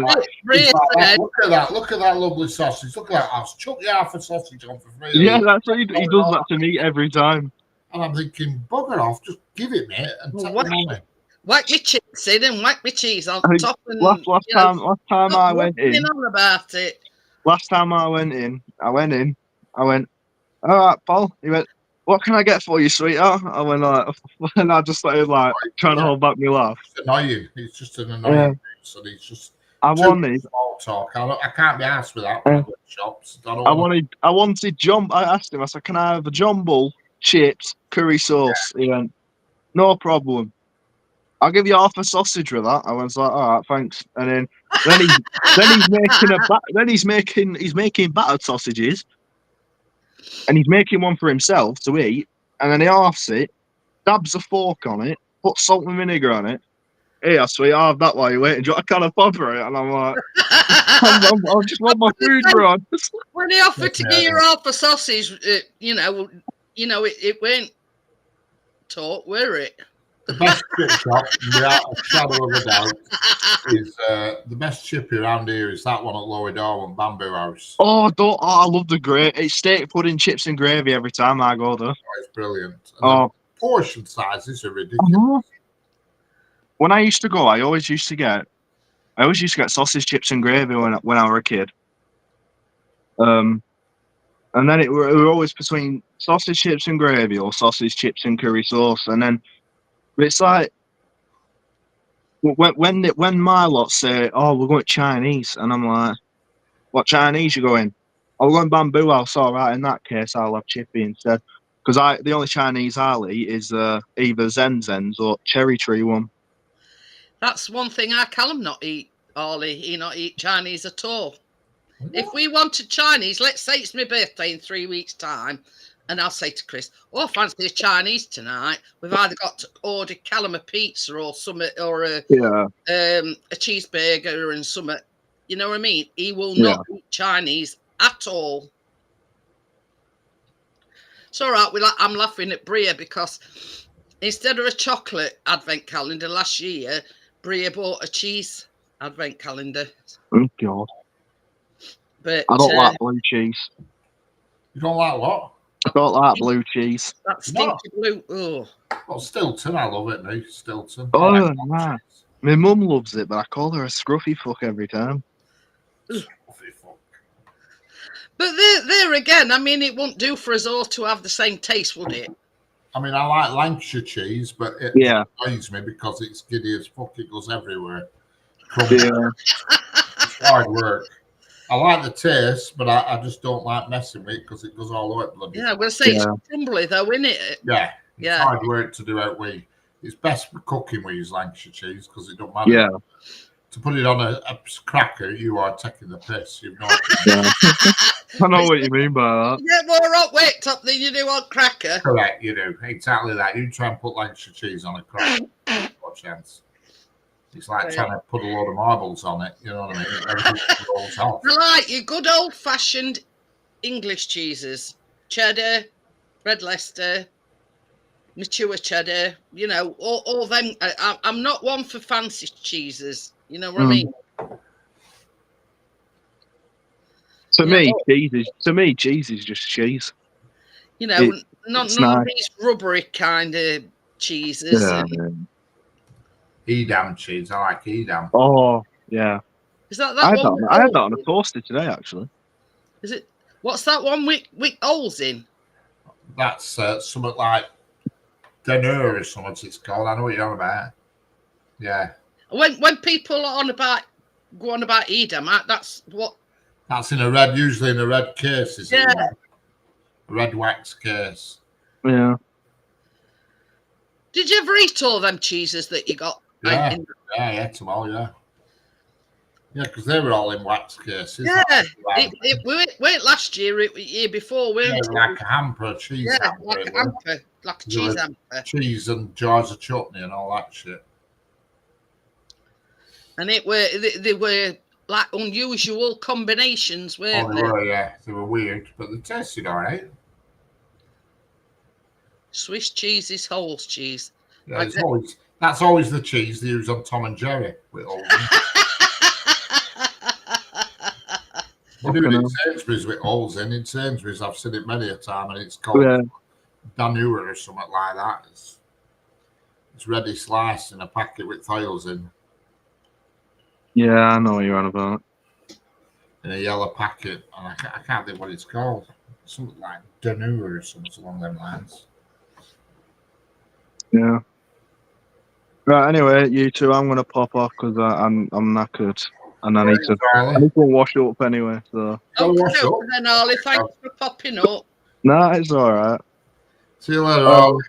S3: Look at that lovely sausage. Look at that. I'll chuck you half a sausage on for free.
S4: Yeah, that's what he does that to me every time.
S3: And I'm thinking, bugger off, just give it me and take the money.
S2: Whack me chips in and whack me cheese on top. And,
S4: last time I went in,
S2: on about it.
S4: Last time I went in, I went, all right, Paul. He went, what can I get for you, sweetheart? I went like, and I just started like trying to hold back my laugh.
S3: It's annoying. He's just an
S4: Yeah.
S3: annoying person. He's just
S4: I
S3: too
S4: wanted,
S3: small talk. I can't be asked with that when I go to shops. I don't wanna-
S4: I wanted jumbo. I asked him. I said, "Can I have a jumbo, chips, curry sauce?" He went, "No problem. I'll give you half a sausage with that." I was like, "All right, thanks." And then he's making he's making battered sausages, and he's making one for himself to eat, and then he halves it, dabs a fork on it, puts salt and vinegar on it. Here, sweet, I'll have that while you're waiting. Do you want a can of pop for it? And I'm like, I just want my food, bro.
S2: When he offered to
S3: Yeah.
S2: give you half a sausage, it weren't talk, were it?
S3: The best chip shop, without a shadow of a doubt, is the best chippy around here is that one at Lower Darwin, Bamboo House.
S4: Oh, I love the gravy. It's steak pudding, chips, and gravy every time I go there.
S3: It's brilliant. And
S4: Oh,
S3: the portion sizes are ridiculous.
S4: when I used to go, I always used to get sausage, chips, and gravy when I was a kid. And then it were always between sausage, chips, and gravy or sausage, chips, and curry sauce. And then it's like when my lot say, "Oh, we're going Chinese," and I'm like, "What Chinese you going?" "Oh, we're going Bamboo House." "All right, in that case, I'll have chippy instead." Because the only Chinese I'll eat is either Zen's or Cherry Tree one.
S2: That's one thing I Callum not eat, Ollie. He not eat Chinese at all. If we wanted Chinese, let's say it's my birthday in 3 weeks' time, and I'll say to Chris, "Oh, I fancy a Chinese tonight." We've either got to order Callum a pizza or a cheeseburger and something. You know what I mean? He will not eat Chinese at all. It's all right. I'm laughing at Bria because instead of a chocolate advent calendar last year, Bria bought a cheese advent calendar.
S4: Oh God!
S2: But
S4: I don't like blue cheese.
S3: You don't like what?
S4: I don't like blue cheese.
S2: That stinky blue. Oh.
S3: Well, Stilton, I love it now. Stilton.
S4: Oh, nah. My mum loves it, but I call her a scruffy fuck every time.
S3: Scruffy fuck.
S2: But there again, I mean, it wouldn't do for us all to have the same taste, would it?
S3: I mean, I like Lancashire cheese, but it annoys me because it's giddy as fuck. It goes everywhere.
S4: Yeah.
S3: It's hard work. I like the taste, but I just don't like messing with it because it goes all over bloody.
S2: Yeah, I'm going to say it's crumbly though, isn't it?
S3: Yeah. It's hard work to do out with. It's best for cooking we use Lancashire cheese because it don't matter.
S4: Yeah.
S3: To put it on a cracker, you are taking the piss. You've not.
S4: I know what you mean by that.
S2: You get more hot wet top than you do on cracker.
S3: Correct, you do. Exactly that. You try and put Lancashire cheese on a cracker. No chance. It's like trying to put a load of marbles on it. You know what I mean? Everything rolls off.
S2: I like your good old-fashioned English cheeses. Cheddar, red Leicester, mature cheddar. You know, all them. I'm not one for fancy cheeses. You know what I mean?
S4: To me, cheese is just cheese.
S2: You know, none of these rubbery kind of cheeses.
S4: Yeah.
S3: Edam cheese. I like Edam.
S2: Oh, yeah. Is that
S4: I
S2: one?
S4: I had that on a toaster today, actually.
S2: Is it? What's that one with holes in?
S3: That's something like Deneur or something it's called. I know what you're on about. Yeah.
S2: When people are go on about Edam, that's what.
S3: That's usually in a red case, is it? A red wax case.
S4: Yeah.
S2: Did you ever eat all them cheeses that you got?
S3: Yeah, I ate them all, yeah. Yeah, because they were all in wax cases.
S2: Yeah, it went last year, year before, weren't it?
S3: Like a hamper, cheese hamper.
S2: Like a hamper, like a cheese hamper.
S3: Cheese and jars of chutney and all that shit.
S2: And they were like unusual combinations, weren't they?
S3: They were, yeah. They were weird, but they tasted all right.
S2: Swiss cheese is Hole's cheese.
S3: Yeah, that's always the cheese they use on Tom and Jerry with all They do it in Sainsbury's with holes in Sainsbury's. I've seen it many a time, and it's called Danua or something like that. It's ready sliced in a packet with holes in.
S4: Yeah, I know what you're on about.
S3: In a yellow packet, and I can't think what it's called. something like Danur or something along them lines.
S4: Yeah. Right. Anyway, you two, I'm gonna pop off because I'm knackered and I need to
S3: Riley.
S4: wash up anyway. So
S3: Gotta wash
S2: Okay,
S3: up.
S2: then, Ollie, thanks for popping up.
S4: nah, it's all right.
S3: See you later, Ollie.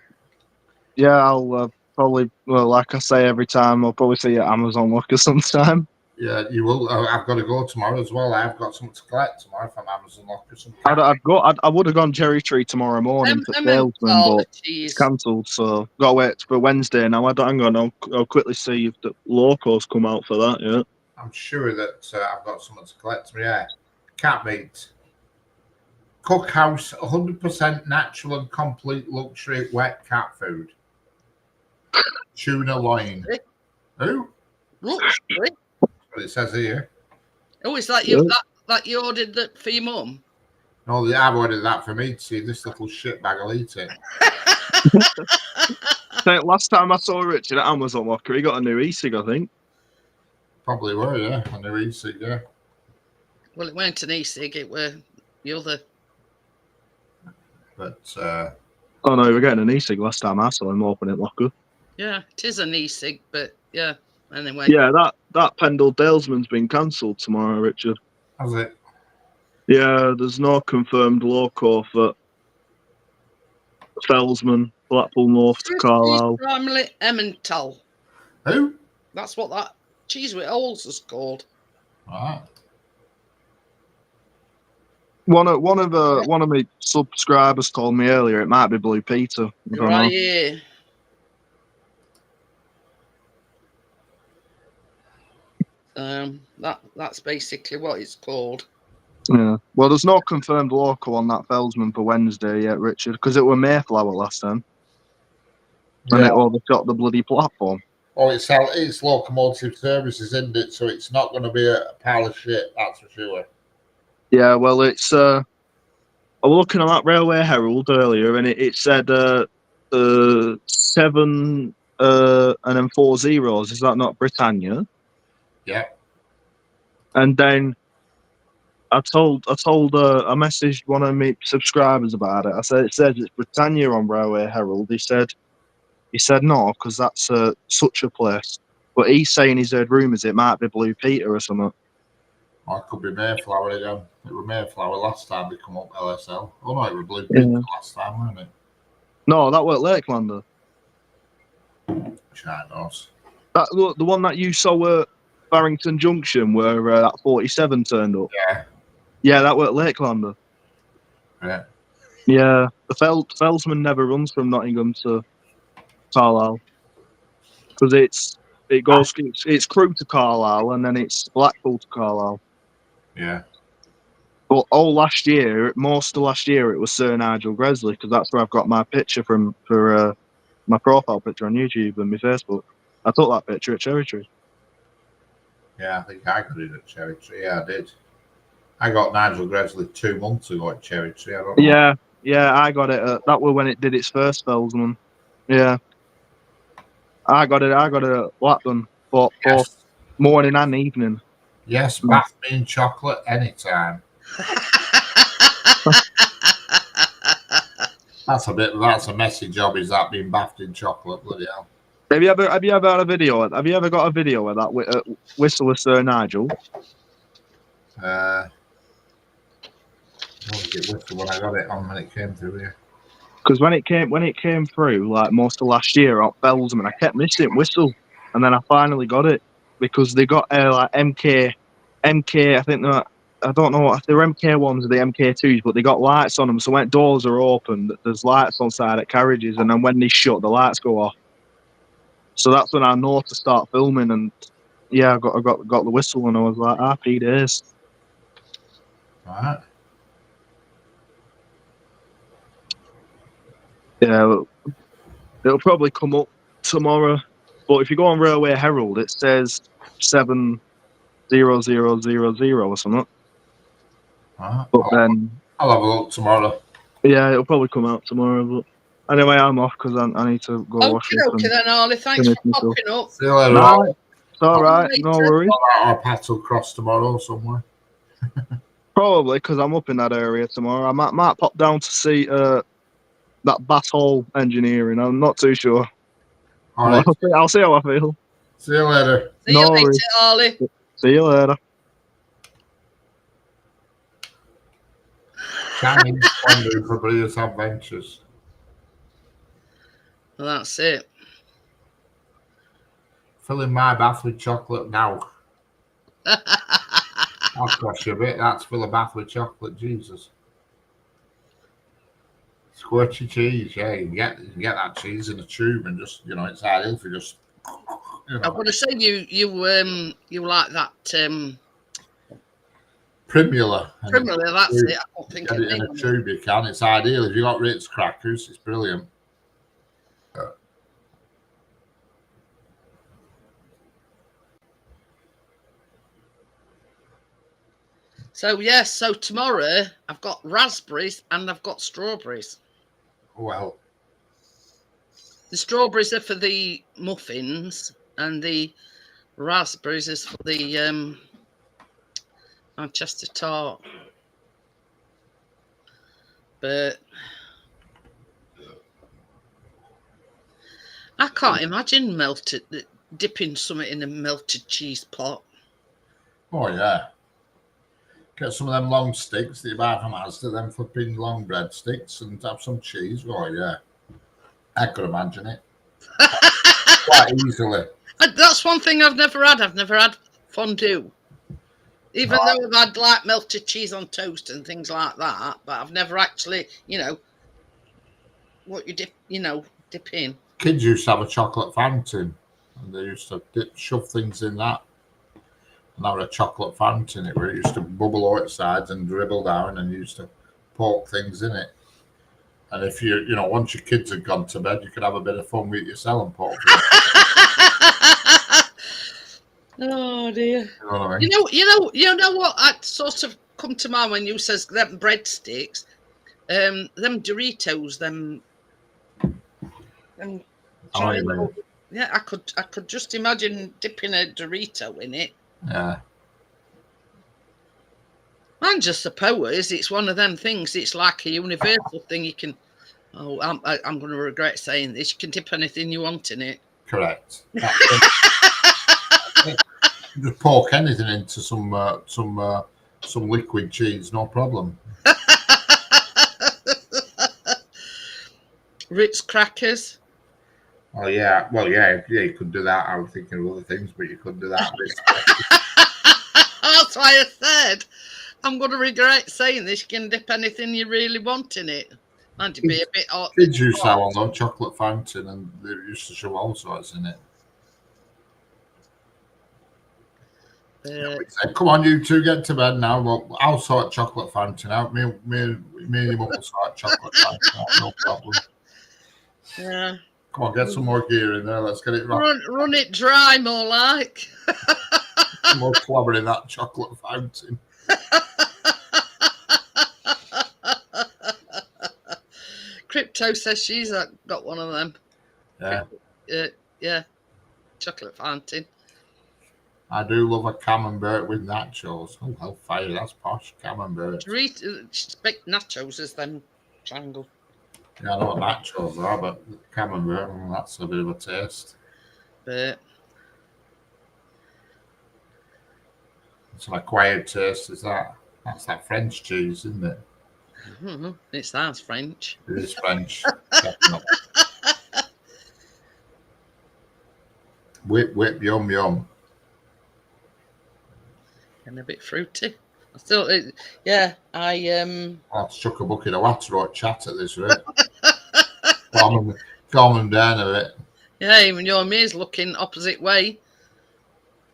S4: Yeah, I'll probably, well, like I say every time, I'll probably see you at Amazon Locker sometime.
S3: Yeah, you will. I've got to go tomorrow as well. I've got something to collect tomorrow from Amazon Locker.
S4: I would have gone Cherry Tree tomorrow morning for salesman, but it's cancelled, so got to wait for Wednesday now. Hang on, I'll quickly see if the locals come out for that. Yeah,
S3: I'm sure that I've got something to collect. Yeah, cat meat. Cookhouse, 100% natural and complete luxury wet cat food. Tuna loin. Who?
S2: Luxury.
S3: What it says here.
S2: Oh, is that you? That you ordered that for your mum?
S3: No, I've ordered that for me to see this little shitbag will eat it.
S4: Last time I saw Richard at Amazon Locker, he got a new e-cig, I think.
S3: Probably were, yeah. A new e-cig, yeah.
S2: Well, it weren't an e-cig, it were the other.
S3: But,
S4: oh no, we were getting an e-cig last time I saw him open it Locker.
S2: Yeah, it is an e-cig, but yeah. Anyway.
S4: Yeah, that Pendle Dalesman's been cancelled tomorrow, Richard.
S3: Has it?
S4: Yeah, there's no confirmed loco for Felsman, Blackpool North to Carlisle.
S2: Primarily Emmental.
S3: Who?
S2: That's what that cheese with holes is called.
S3: Right.
S4: One of my subscribers told me earlier it might be Blue Peter. I don't know.
S2: Yeah. That's basically what it's called.
S4: Yeah. Well, there's no confirmed local on that Felsman for Wednesday yet, Richard, because it were Mayflower last time, and it overshot the bloody platform.
S3: Oh, it's locomotive services, isn't it? So it's not going to be a pile of shit, that's for sure.
S4: Yeah, well, it's. I was looking at that Railway Herald earlier, and it said 7 and then 4 zeros. Is that not Britannia?
S3: Yeah.
S4: And then I messaged one of my subscribers about it. I said it says it's Britannia on Railway Herald. He said no, because that's such a place. But he's saying he's heard rumours it might be Blue Peter or something.
S3: Or it could be Mayflower again. It was Mayflower last time they come up LSL. Oh no, it was Blue Peter last time, wasn't it?
S4: No, that was Lakelander.
S3: Shine knows.
S4: The one that you saw at Barrington Junction where that 47 turned up.
S3: Yeah.
S4: Yeah, that was Lakelander.
S3: Yeah.
S4: Yeah, the Felsman never runs from Nottingham to Carlisle because it's Crewe to Carlisle and then it's Blackpool to Carlisle.
S3: Yeah.
S4: But most of last year, it was Sir Nigel Gresley because that's where I've got my picture for my profile picture on YouTube and my Facebook. I took that picture at Cherry Tree.
S3: Yeah, I think I got it at Cherry Tree. Yeah, I did. I got Nigel Gresley 2 months ago at Cherry Tree. I don't know.
S4: Yeah, I got it. That was when it did its first Felsman. Yeah, I got it at Blackburn, both morning and evening.
S3: Yes, bath me in chocolate anytime. That's a messy job. Is that being bathed in chocolate? Bloody hell.
S4: Have you ever had a video? Have you ever got a video of that whistle with Sir Nigel?
S3: I wanted to get whistle when I got it on when it came through here.
S4: Because when it came through, like most of last year at Felsman, I kept missing whistle, and then I finally got it because they got like MK. I think that I don't know if they're MK ones or the MK2s, but they got lights on them. So when doors are open, there's lights on side at carriages, and then when they shut, the lights go off. So that's when I know to start filming, and yeah, I got the whistle, and I was like, happy days.
S3: All right.
S4: Yeah, it'll probably come up tomorrow. But if you go on Railway Herald, it says 70000 or something.
S3: Right.
S4: But then
S3: I'll have a look tomorrow.
S4: Yeah, it'll probably come out tomorrow. But anyway, I'm off because I need to go wash up.
S2: Okay, then, Ollie. Thanks for popping up.
S3: See you later.
S4: No, it's all right. No worries.
S3: Our path will cross tomorrow somewhere.
S4: Probably because I'm up in that area tomorrow. I might pop down to see that Bass Hall engineering. I'm not too sure.
S3: All right.
S4: I'll see how I feel.
S3: See you later.
S2: See you
S4: No
S2: later,
S4: worries.
S2: Ollie.
S4: See you later.
S3: Chinese fondue for Bria's adventures.
S2: Well, that's it.
S3: Filling my bath with chocolate now. I'll cost you a bit. That's fill a bath with chocolate. Jesus. Squirt your cheese. Yeah, you can get that cheese in a tube and just, it's ideal for just,
S2: I'm going to say you like that
S3: Primula.
S2: Primula, that's it. I don't think
S3: Get it in a tube, you can. It's ideal. If you got Ritz crackers, it's brilliant.
S2: So yes, so tomorrow I've got raspberries and I've got strawberries.
S3: Well,
S2: the strawberries are for the muffins and the raspberries is for the Manchester tart. But I can't imagine dipping something in a melted cheese pot.
S3: Oh yeah. Get some of them long sticks that you buy from Asda, them flipping long bread sticks, and have some cheese. Oh yeah. I could imagine it. Quite easily.
S2: That's one thing I've never had. I've never had fondue. Even though I've had like melted cheese on toast and things like that, but I've never actually, what you dip in.
S3: Kids used to have a chocolate fountain, and they used to shove things in that. And that was a chocolate fountain, where it used to bubble outside and dribble down, and you used to poke things in it. And if once your kids had gone to bed, you could have a bit of fun with it yourself and poke it.
S2: Oh dear.
S3: You know what I mean?
S2: You know what? I sort of come to mind when you says them breadsticks, them Doritos, them. Yeah, I could just imagine dipping a Dorito in it.
S3: Yeah.
S2: I just suppose it's one of them things. It's like a universal thing. You can. Oh, I'm going to regret saying this. You can dip anything you want in it.
S3: Correct. Just poke anything into some liquid cheese, no problem.
S2: Ritz crackers.
S3: Oh yeah, well yeah, you could do that. I was thinking of other things, but you could do that.
S2: That's why I said I'm going to regret saying this. You can dip anything you really want in it. And to be a bit hot.
S3: Kids used to have one chocolate fountain, and they used to shove all sorts in it. Come on, you two, get to bed now. Well, I'll sort chocolate fountain out. Me and your mum will sort chocolate fountain out. No problem.
S2: Yeah.
S3: Come on, get some more gear in there. Let's get it right.
S2: Run it dry, more like.
S3: Some more clobber in that chocolate fountain.
S2: Crypto says she's got one of them.
S3: Yeah.
S2: Yeah. Chocolate fountain.
S3: I do love a camembert with nachos. Oh, hellfire, that's posh. Camembert.
S2: Expect nachos as them triangle.
S3: Yeah, I know what nachos are, but camembert, that's a bit of a taste.
S2: But
S3: it's an acquired taste, is that? That's that French cheese, isn't it?
S2: Mm-hmm. It sounds French.
S3: It is French. Definitely. Whip, yum, yum.
S2: And a bit fruity. I still, yeah,
S3: I'll have to chuck a bucket of water or chat at this rate. calm them down a bit.
S2: Yeah, even your ma's looking opposite way.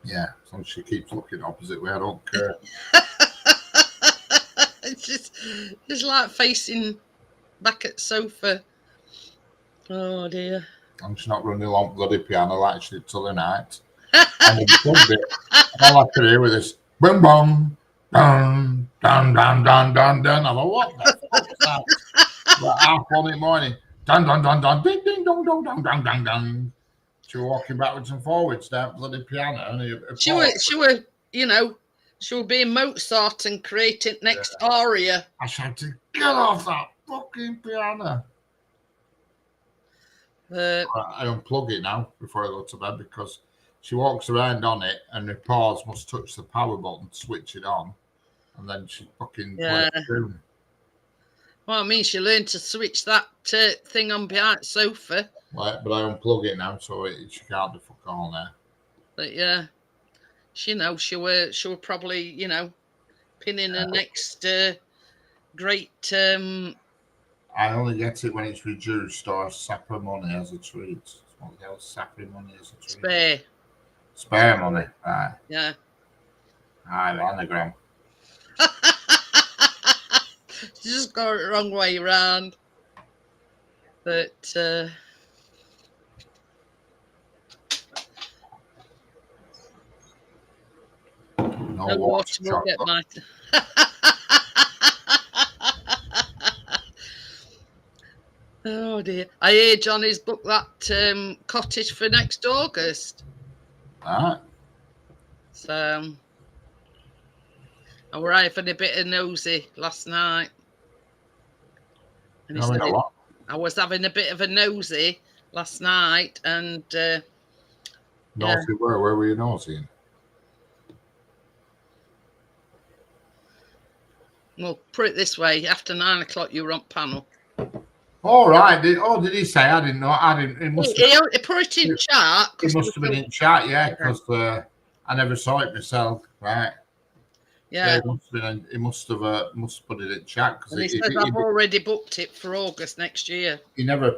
S3: Yeah, as long as she keeps looking opposite way, I don't care.
S2: It's just like facing back at sofa. Oh dear.
S3: As long as she's not running along bloody piano like she did till the night. And all I could hear with this boom boom dun dun dun dun dun dun. I thought, what the fuck's that? About 1:30 in the morning. Dun dun dun dun ding ding dong dong dong dong dong dong. She was walking backwards and forwards down bloody piano. And
S2: she were, She'll be Mozart and creating next aria.
S3: I shouted, get off that fucking piano. I unplug it now before I go to bed because she walks around on it and her paws must touch the power button to switch it on. And then she fucking plays tune.
S2: Well, I mean, she learned to switch that thing on behind the sofa.
S3: Right, but I unplug it now so she can't do fuck all there.
S2: But yeah, she knows she'll probably, you know, pin in the next great.
S3: I only get it when it's reduced or sapper money as a treat. What the hell, sapper money as a treat? Spare money, right?
S2: Yeah.
S3: Aye, anagram.
S2: She just got it the wrong way around. But
S3: no water
S2: will get my. Oh dear! I hear Johnny's booked that cottage for next August.
S3: Right.
S2: So I were having a bit of nosy last night. And he said I was having a bit of a nosy last night, and
S3: nosy where were you nosy?
S2: Well, put it this way: after 9 o'clock, you were on panel.
S3: All right. Did he say? I didn't know. I didn't. It must.
S2: He put it in chat.
S3: It must have been in chat, yeah, because I never saw it myself, right?
S2: Yeah,
S3: it must have been. It must have put it in chat because
S2: he says I've already booked it for August next year.
S3: He never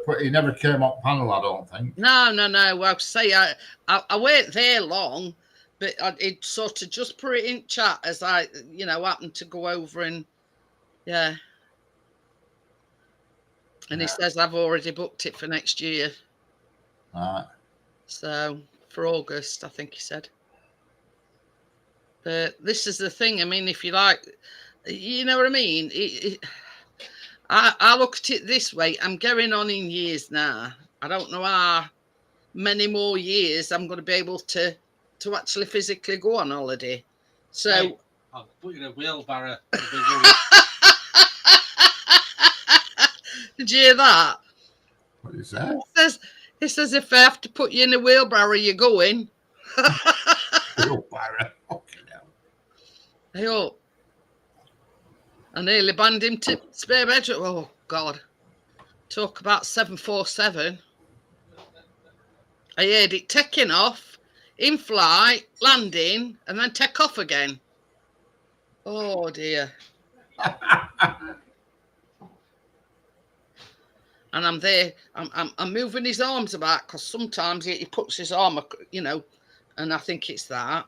S3: came up panel, I don't think.
S2: No. Well, say I weren't there long, but it sort of just put it in chat as I, you know, happened to go over and And he says I've already booked it for next year.
S3: Right. So
S2: for August, I think he said. But this is the thing. I mean, if you like, you know what I mean. I look at it this way. I'm going on in years now. I don't know how many more years I'm going to be able to actually physically go on holiday. So
S1: I'll put you in a wheelbarrow.
S2: Did you hear that?
S3: What is that?
S2: It says if I have to put you in a wheelbarrow, you're going.
S3: Wheelbarrow. Fucking hell.
S2: Hey, oh. I nearly banned him to spare bedroom. Oh, God. Talk about 747. I heard it taking off, in flight, landing, and then take off again. Oh, dear. And I'm there. I'm moving his arms about because sometimes he puts his arm, you know, and I think it's that.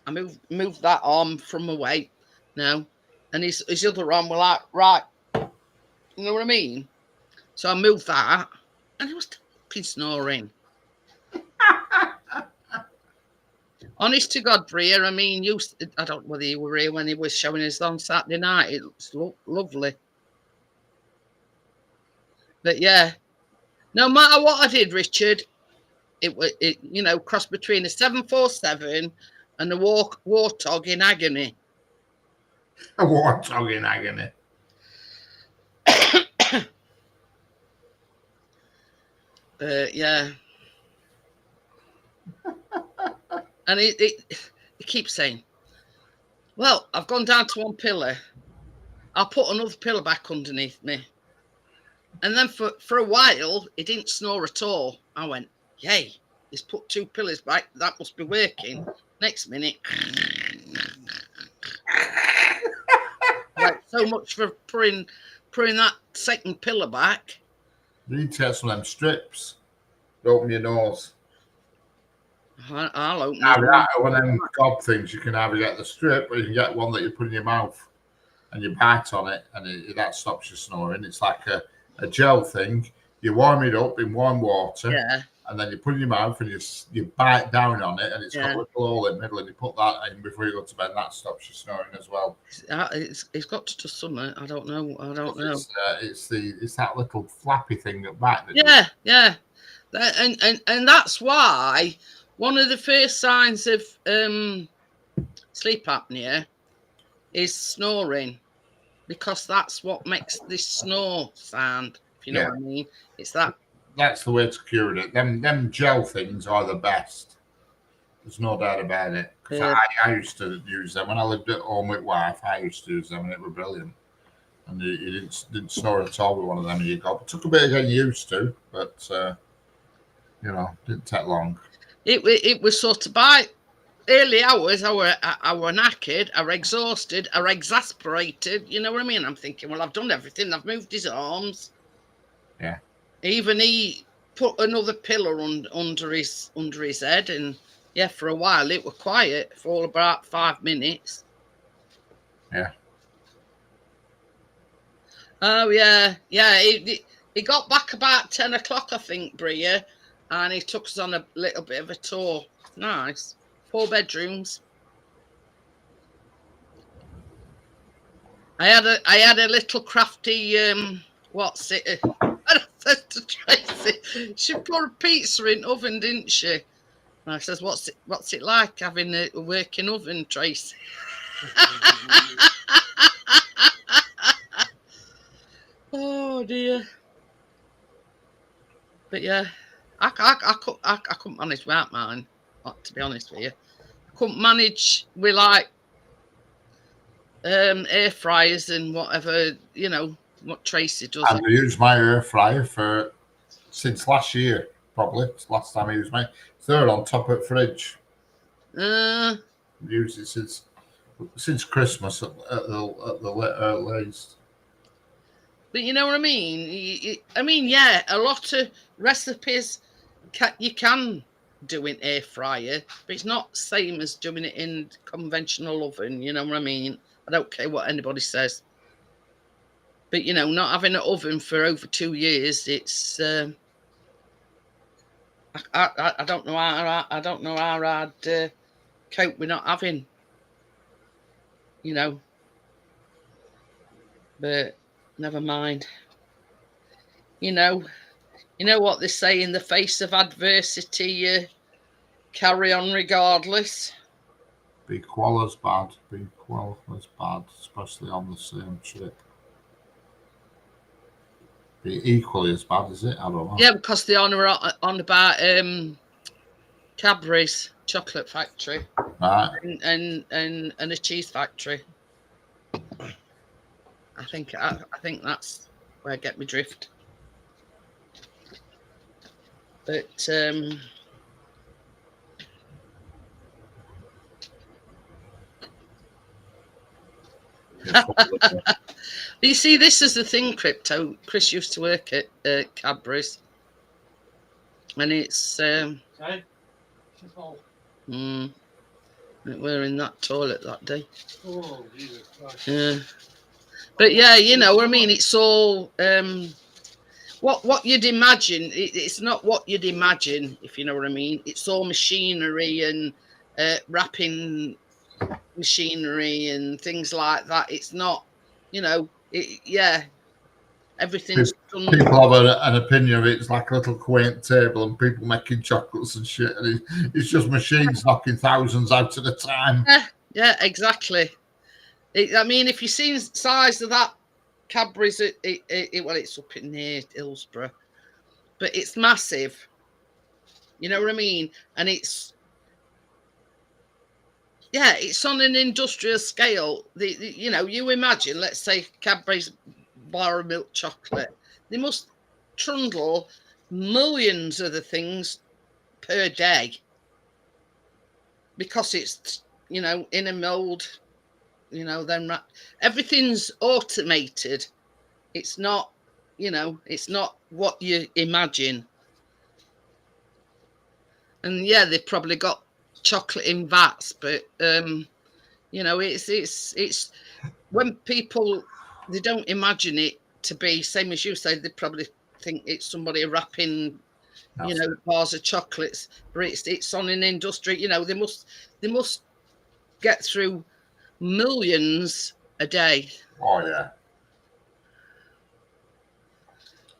S2: I move that arm from away, no, and his other arm were like right. You know what I mean? So I moved that, and he was fucking snoring. Honest to God, Bria, I mean, I don't know whether you were here when he was showing us on Saturday night. It looks lovely. But yeah, no matter what I did, Richard, it you know, crossed between a 747 and a warthog in agony.
S3: A warthog in agony.
S2: Yeah. And he keeps saying, well, I've gone down to one pillar. I'll put another pillar back underneath me. And then for a while, he didn't snore at all. I went, yay, he's put 2 pillars back. That must be working. Next minute. Like, so much for putting that second pillar back.
S3: You need to get some of them strips. Open your nose.
S2: I'll open
S3: it. One of them gob things, you can either get the strip or you can get one that you put in your mouth and you bite on it and that stops you snoring. It's like a gel thing. You warm it up in warm water, and then you put it in your mouth and you bite down on it, and it's got a little hole in the middle, and you put that in before you go to bed. And that stops you snoring as well.
S2: It's got to do something. I don't know.
S3: It's that little flappy thing at back.
S2: Yeah. And that's why one of the first signs of sleep apnea is snoring, because that's what makes this snore sound, if you know what I mean. It's that.
S3: That's the way to cure it. Them gel things are the best. There's no doubt about it. Because I used to use them when I lived at home with wife. I used to use them, and it were brilliant. And you didn't snore at all with one of them. You got. It took a bit of getting used to, but you know, didn't take long.
S2: It was sort of by early hours. I were knackered. I were exhausted. I were exasperated. You know what I mean? I'm thinking, well, I've done everything. I've moved his arms.
S3: Yeah.
S2: Even he put another pillow under his head, and yeah, for a while it was quiet for about 5 minutes.
S3: Yeah.
S2: Oh yeah. He got back about 10 o'clock, I think, Bria, and he took us on a little bit of a tour. Nice. 4 bedrooms. I had a little crafty what's it? I said to Tracy, she put a pizza in oven, didn't she? And I says, what's it like having a working oven, Tracy? Oh dear. But yeah, I couldn't manage without mine, to be honest with you. I couldn't manage with like air fryers and whatever, you know, what Tracy does.
S3: I've used my air fryer since last year, probably. It's the last time I used mine. It's there on top of the fridge. I've used it since Christmas at the least.
S2: But you know what I mean? Yeah, a lot of recipes you can do in air fryer, but it's not same as doing it in conventional oven. You know what I mean? I don't care what anybody says. But you know, not having an oven for over 2 years, it's I don't know how I'd cope with not having, you know. But never mind. You know what they say, in the face of adversity, carry on regardless.
S3: Be qual as bad, especially on the same trip. Be equally as bad, is it? I don't know.
S2: Yeah, because they on about Cadbury's chocolate factory,
S3: right,
S2: and a cheese factory. I think that's where I get my drift. But you see, this is the thing, Crypto. Chris used to work at Cadbury's, and it's we're in that toilet that day.
S1: Oh, Jesus Christ.
S2: Yeah, but yeah, you know what I mean. It's all what you'd imagine. It's not what you'd imagine, if you know what I mean. It's all machinery and wrapping machinery and things like that. It's not, you know, everything's done.
S3: People have an opinion of it. It's like a little quaint table and people making chocolates and shit. And it's just machines knocking thousands out at a time.
S2: Yeah, exactly. I mean, if you've seen the size of that Cadbury's, well, it's up in near Hillsborough, but it's massive. You know what I mean? And it's on an industrial scale. You know, you imagine, let's say Cadbury's bar of milk chocolate. They must trundle millions of the things per day because it's, you know, in a mold, you know, then everything's automated. It's not, you know, it's not what you imagine. And yeah, they've probably got chocolate in vats, but you know, it's when people, they don't imagine it to be same as you say. They probably think it's somebody wrapping, you know, bars of chocolates, but it's on an industry. You know, they must get through millions a day.
S3: Oh yeah.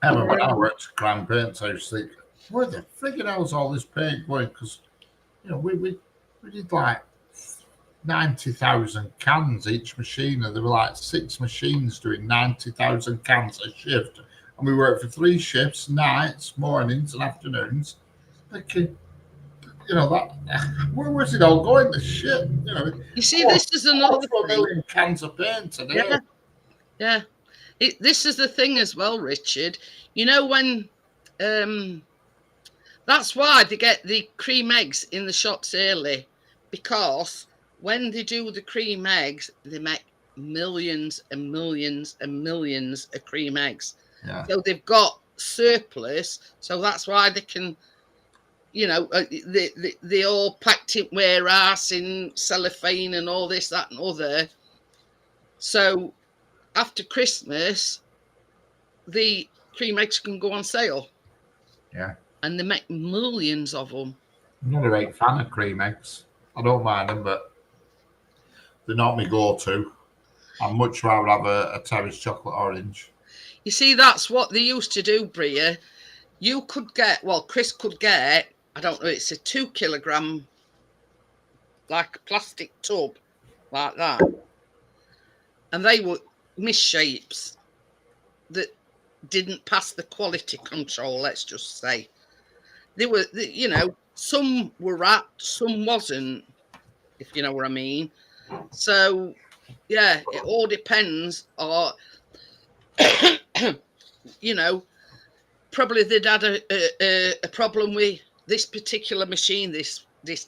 S3: I remember when I worked at Crown Paints, I used to think, where the friggin' hell's all this paint going? Because, you know, we did like 90,000 cans each machine, and there were like 6 machines doing 90,000 cans a shift. And we worked for 3 shifts, nights, mornings, and afternoons. Thinking, where was it all going? The shit,
S2: You see, this is another
S3: a
S2: thing.
S3: million cans of paint today.
S2: Yeah. This is the thing as well, Richard. When that's why they get the cream eggs in the shops early, because when they do the cream eggs, they make millions and millions and millions of cream eggs.
S3: Yeah.
S2: So they've got surplus. So that's why they can, they all packed in warehouse in cellophane and all this, that, and other. So after Christmas, the cream eggs can go on sale.
S3: Yeah.
S2: And they make millions of them.
S3: I'm not a big fan of cream eggs. I don't mind them, but they're not my go-to. I'd much rather have a terrace chocolate orange.
S2: You see, that's what they used to do, Bria. You could get, Chris could get, I don't know, it's a 2 kilogram, like a plastic tub, like that. And they were misshapes that didn't pass the quality control, let's just say. They were, some were wrapped, some wasn't, if you know what I mean. So, yeah, it all depends. Or, probably they'd had a problem with this particular machine this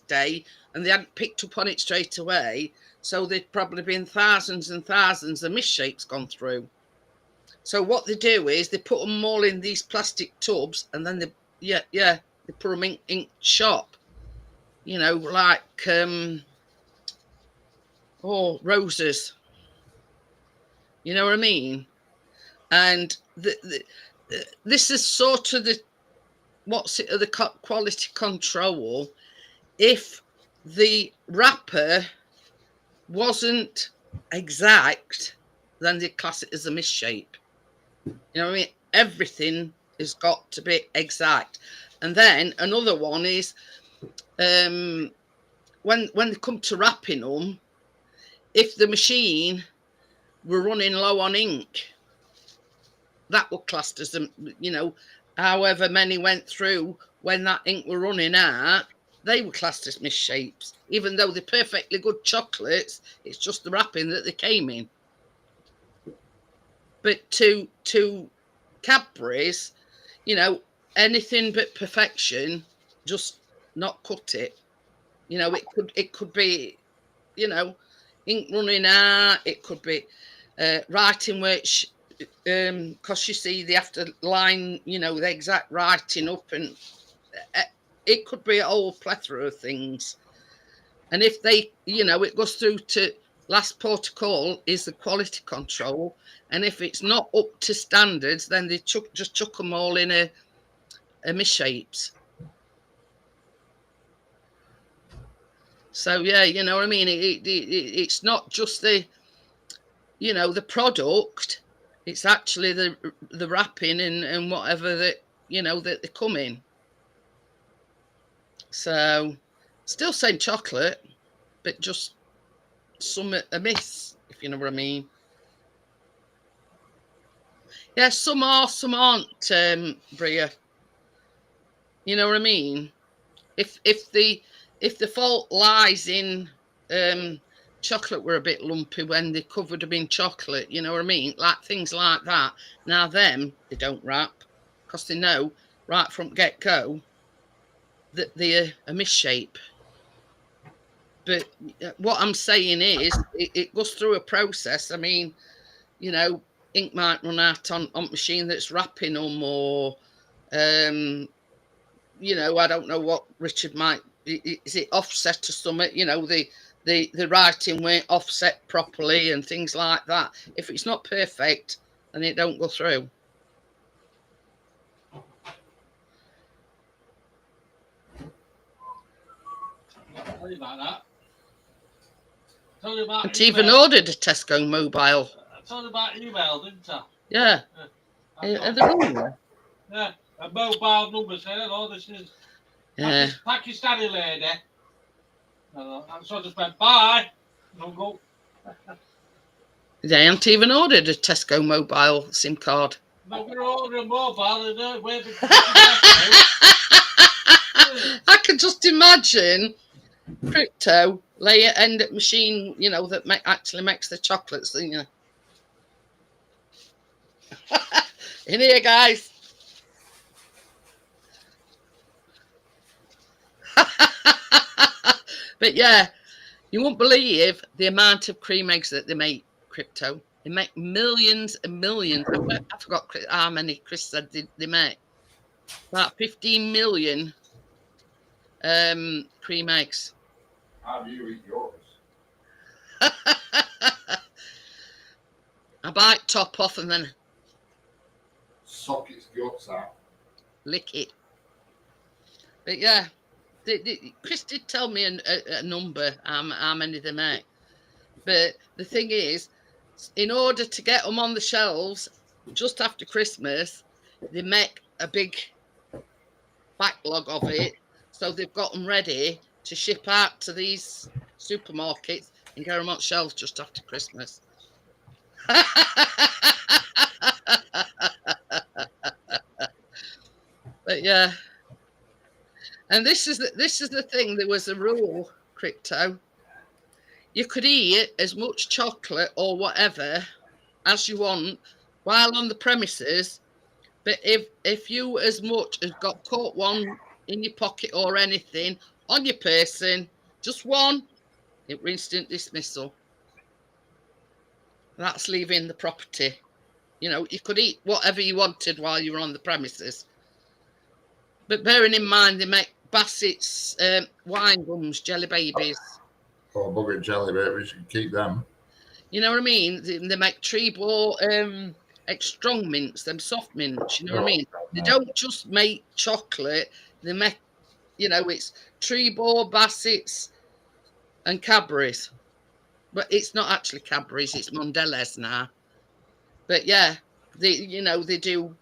S2: day, and they hadn't picked up on it straight away. So there'd probably been thousands and thousands of misshapes gone through. So what they do is they put them all in these plastic tubs, and then they put them in shop. Like roses. You know what I mean? And this is sort of the quality control. If the wrapper wasn't exact, then they class it as a misshape. You know what I mean? Everything has got to be exact. And then another one is when they come to wrapping them, if the machine were running low on ink, that were classed as however many went through when that ink were running out, they were classed as misshapes. Even though they're perfectly good chocolates, it's just the wrapping that they came in. But to Cadbury's, anything but perfection, just not cut it. It could be, ink running out. It could be writing which, because you see they have to line, the exact writing up, and it could be a whole plethora of things. And if they, it goes through to last port of call is the quality control. And if it's not up to standards, then they just chuck them all in a misshapes. So, yeah, you know what I mean? It's not just the product. It's actually the wrapping and whatever that, that they come in. So, still same chocolate, but just some amiss, if you know what I mean. Yeah, some are, some aren't, Bria. You know what I mean? If the fault lies in chocolate were a bit lumpy when they covered them in chocolate, you know what I mean? Like things like that. Now them, they don't wrap because they know right from get-go that they're a misshape. But what I'm saying is it goes through a process. I mean, ink might run out on machine that's wrapping them, or I don't know what Richard might, is it offset or something, the writing won't offset properly and things like that. If it's not perfect, then it don't go through.
S1: Tell you about that. Told you about
S2: and even ordered a Tesco mobile.
S1: I told you about email, didn't I?
S2: Yeah.
S1: Yeah, a mobile number saying, hello, this is Pakistani lady. So I just went, bye. No go.
S2: They haven't even ordered a Tesco mobile SIM card.
S1: I'm going to order a mobile and where the
S2: I can just imagine Crypto lay at end at machine, you know, that actually makes the chocolates. You know. In here, guys. But yeah, you won't believe the amount of cream eggs that they make, Crypto. They make millions and millions. I forgot how many Chris said they make. About 15 million cream eggs.
S3: How do you eat yours?
S2: I bite top off and then
S3: Suck its guts out.
S2: lick it. But yeah, Chris did tell me a number, how many they make. But the thing is, in order to get them on the shelves just after Christmas, they make a big backlog of it. So they've got them ready to ship out to these supermarkets and get them on shelves just after Christmas. But yeah, and this is the thing. There was a rule, Crypto. You could eat as much chocolate or whatever as you want while on the premises, but if you as much as got caught one in your pocket or anything on your person, just one, it was instant dismissal. That's leaving the property. You know, you could eat whatever you wanted while you were on the premises. But bearing in mind, they make Bassett's wine gums, jelly babies.
S3: Or bugger jelly babies, you can keep them.
S2: You know what I mean? They make Trebor strong mints, them soft mints. You know what I mean? They don't just make chocolate. They make, you know, it's Trebor, Bassett's, and Cadbury's. But it's not actually Cadbury's, it's Mondelez now. But yeah, they do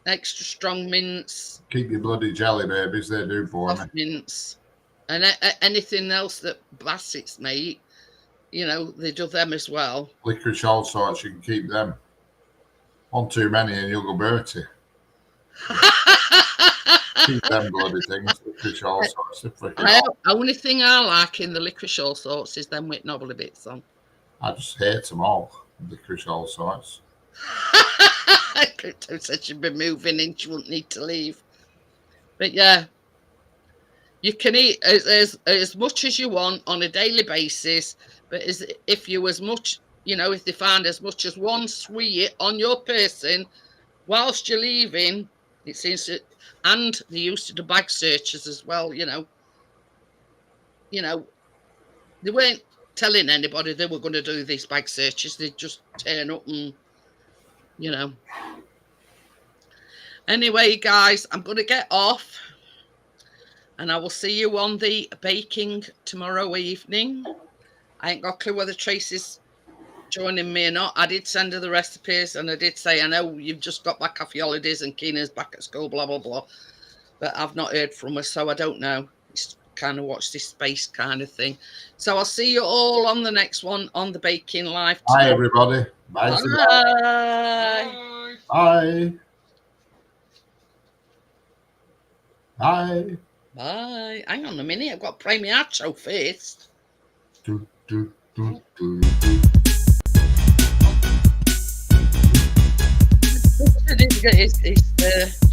S2: extra strong mints.
S3: Keep your bloody jelly babies, they do for me.
S2: Mints. And anything else that Bassett's make, you know, they do them as well.
S3: Licorice all sorts, you can keep them. One too many and you'll go Bertie. Keep them bloody things, licorice all sorts.
S2: The only thing I like in the licorice all sorts is them with knobbly bits on.
S3: I just hate them all, licorice all sorts.
S2: Crypto said she'd be moving and she wouldn't need to leave. But yeah, you can eat as much as you want on a daily basis, but if you as much, you know, if they find as much as one sweet on your person whilst you're leaving, it seems that, and they used to do bag searches as well, you know, they weren't telling anybody they were going to do these bag searches. They'd just turn up and, you know. Anyway, guys, I'm going to get off and I will see you on the baking tomorrow evening. I ain't got a clue whether Tracy's joining me or not. I did send her the recipes and I did say, I know you've just got back off your holidays and Keena's back at school, blah, blah, blah. But I've not heard from her, so I don't know. It's kind of watch this space kind of thing. So I'll see you all on the next one on the Baking Live.
S3: Bye, everybody. Bye.
S2: Bye.
S3: Bye. Bye.
S2: Bye. Hang on a minute. I've got to play my outro first.
S3: Do, do, do, do, do.
S2: It's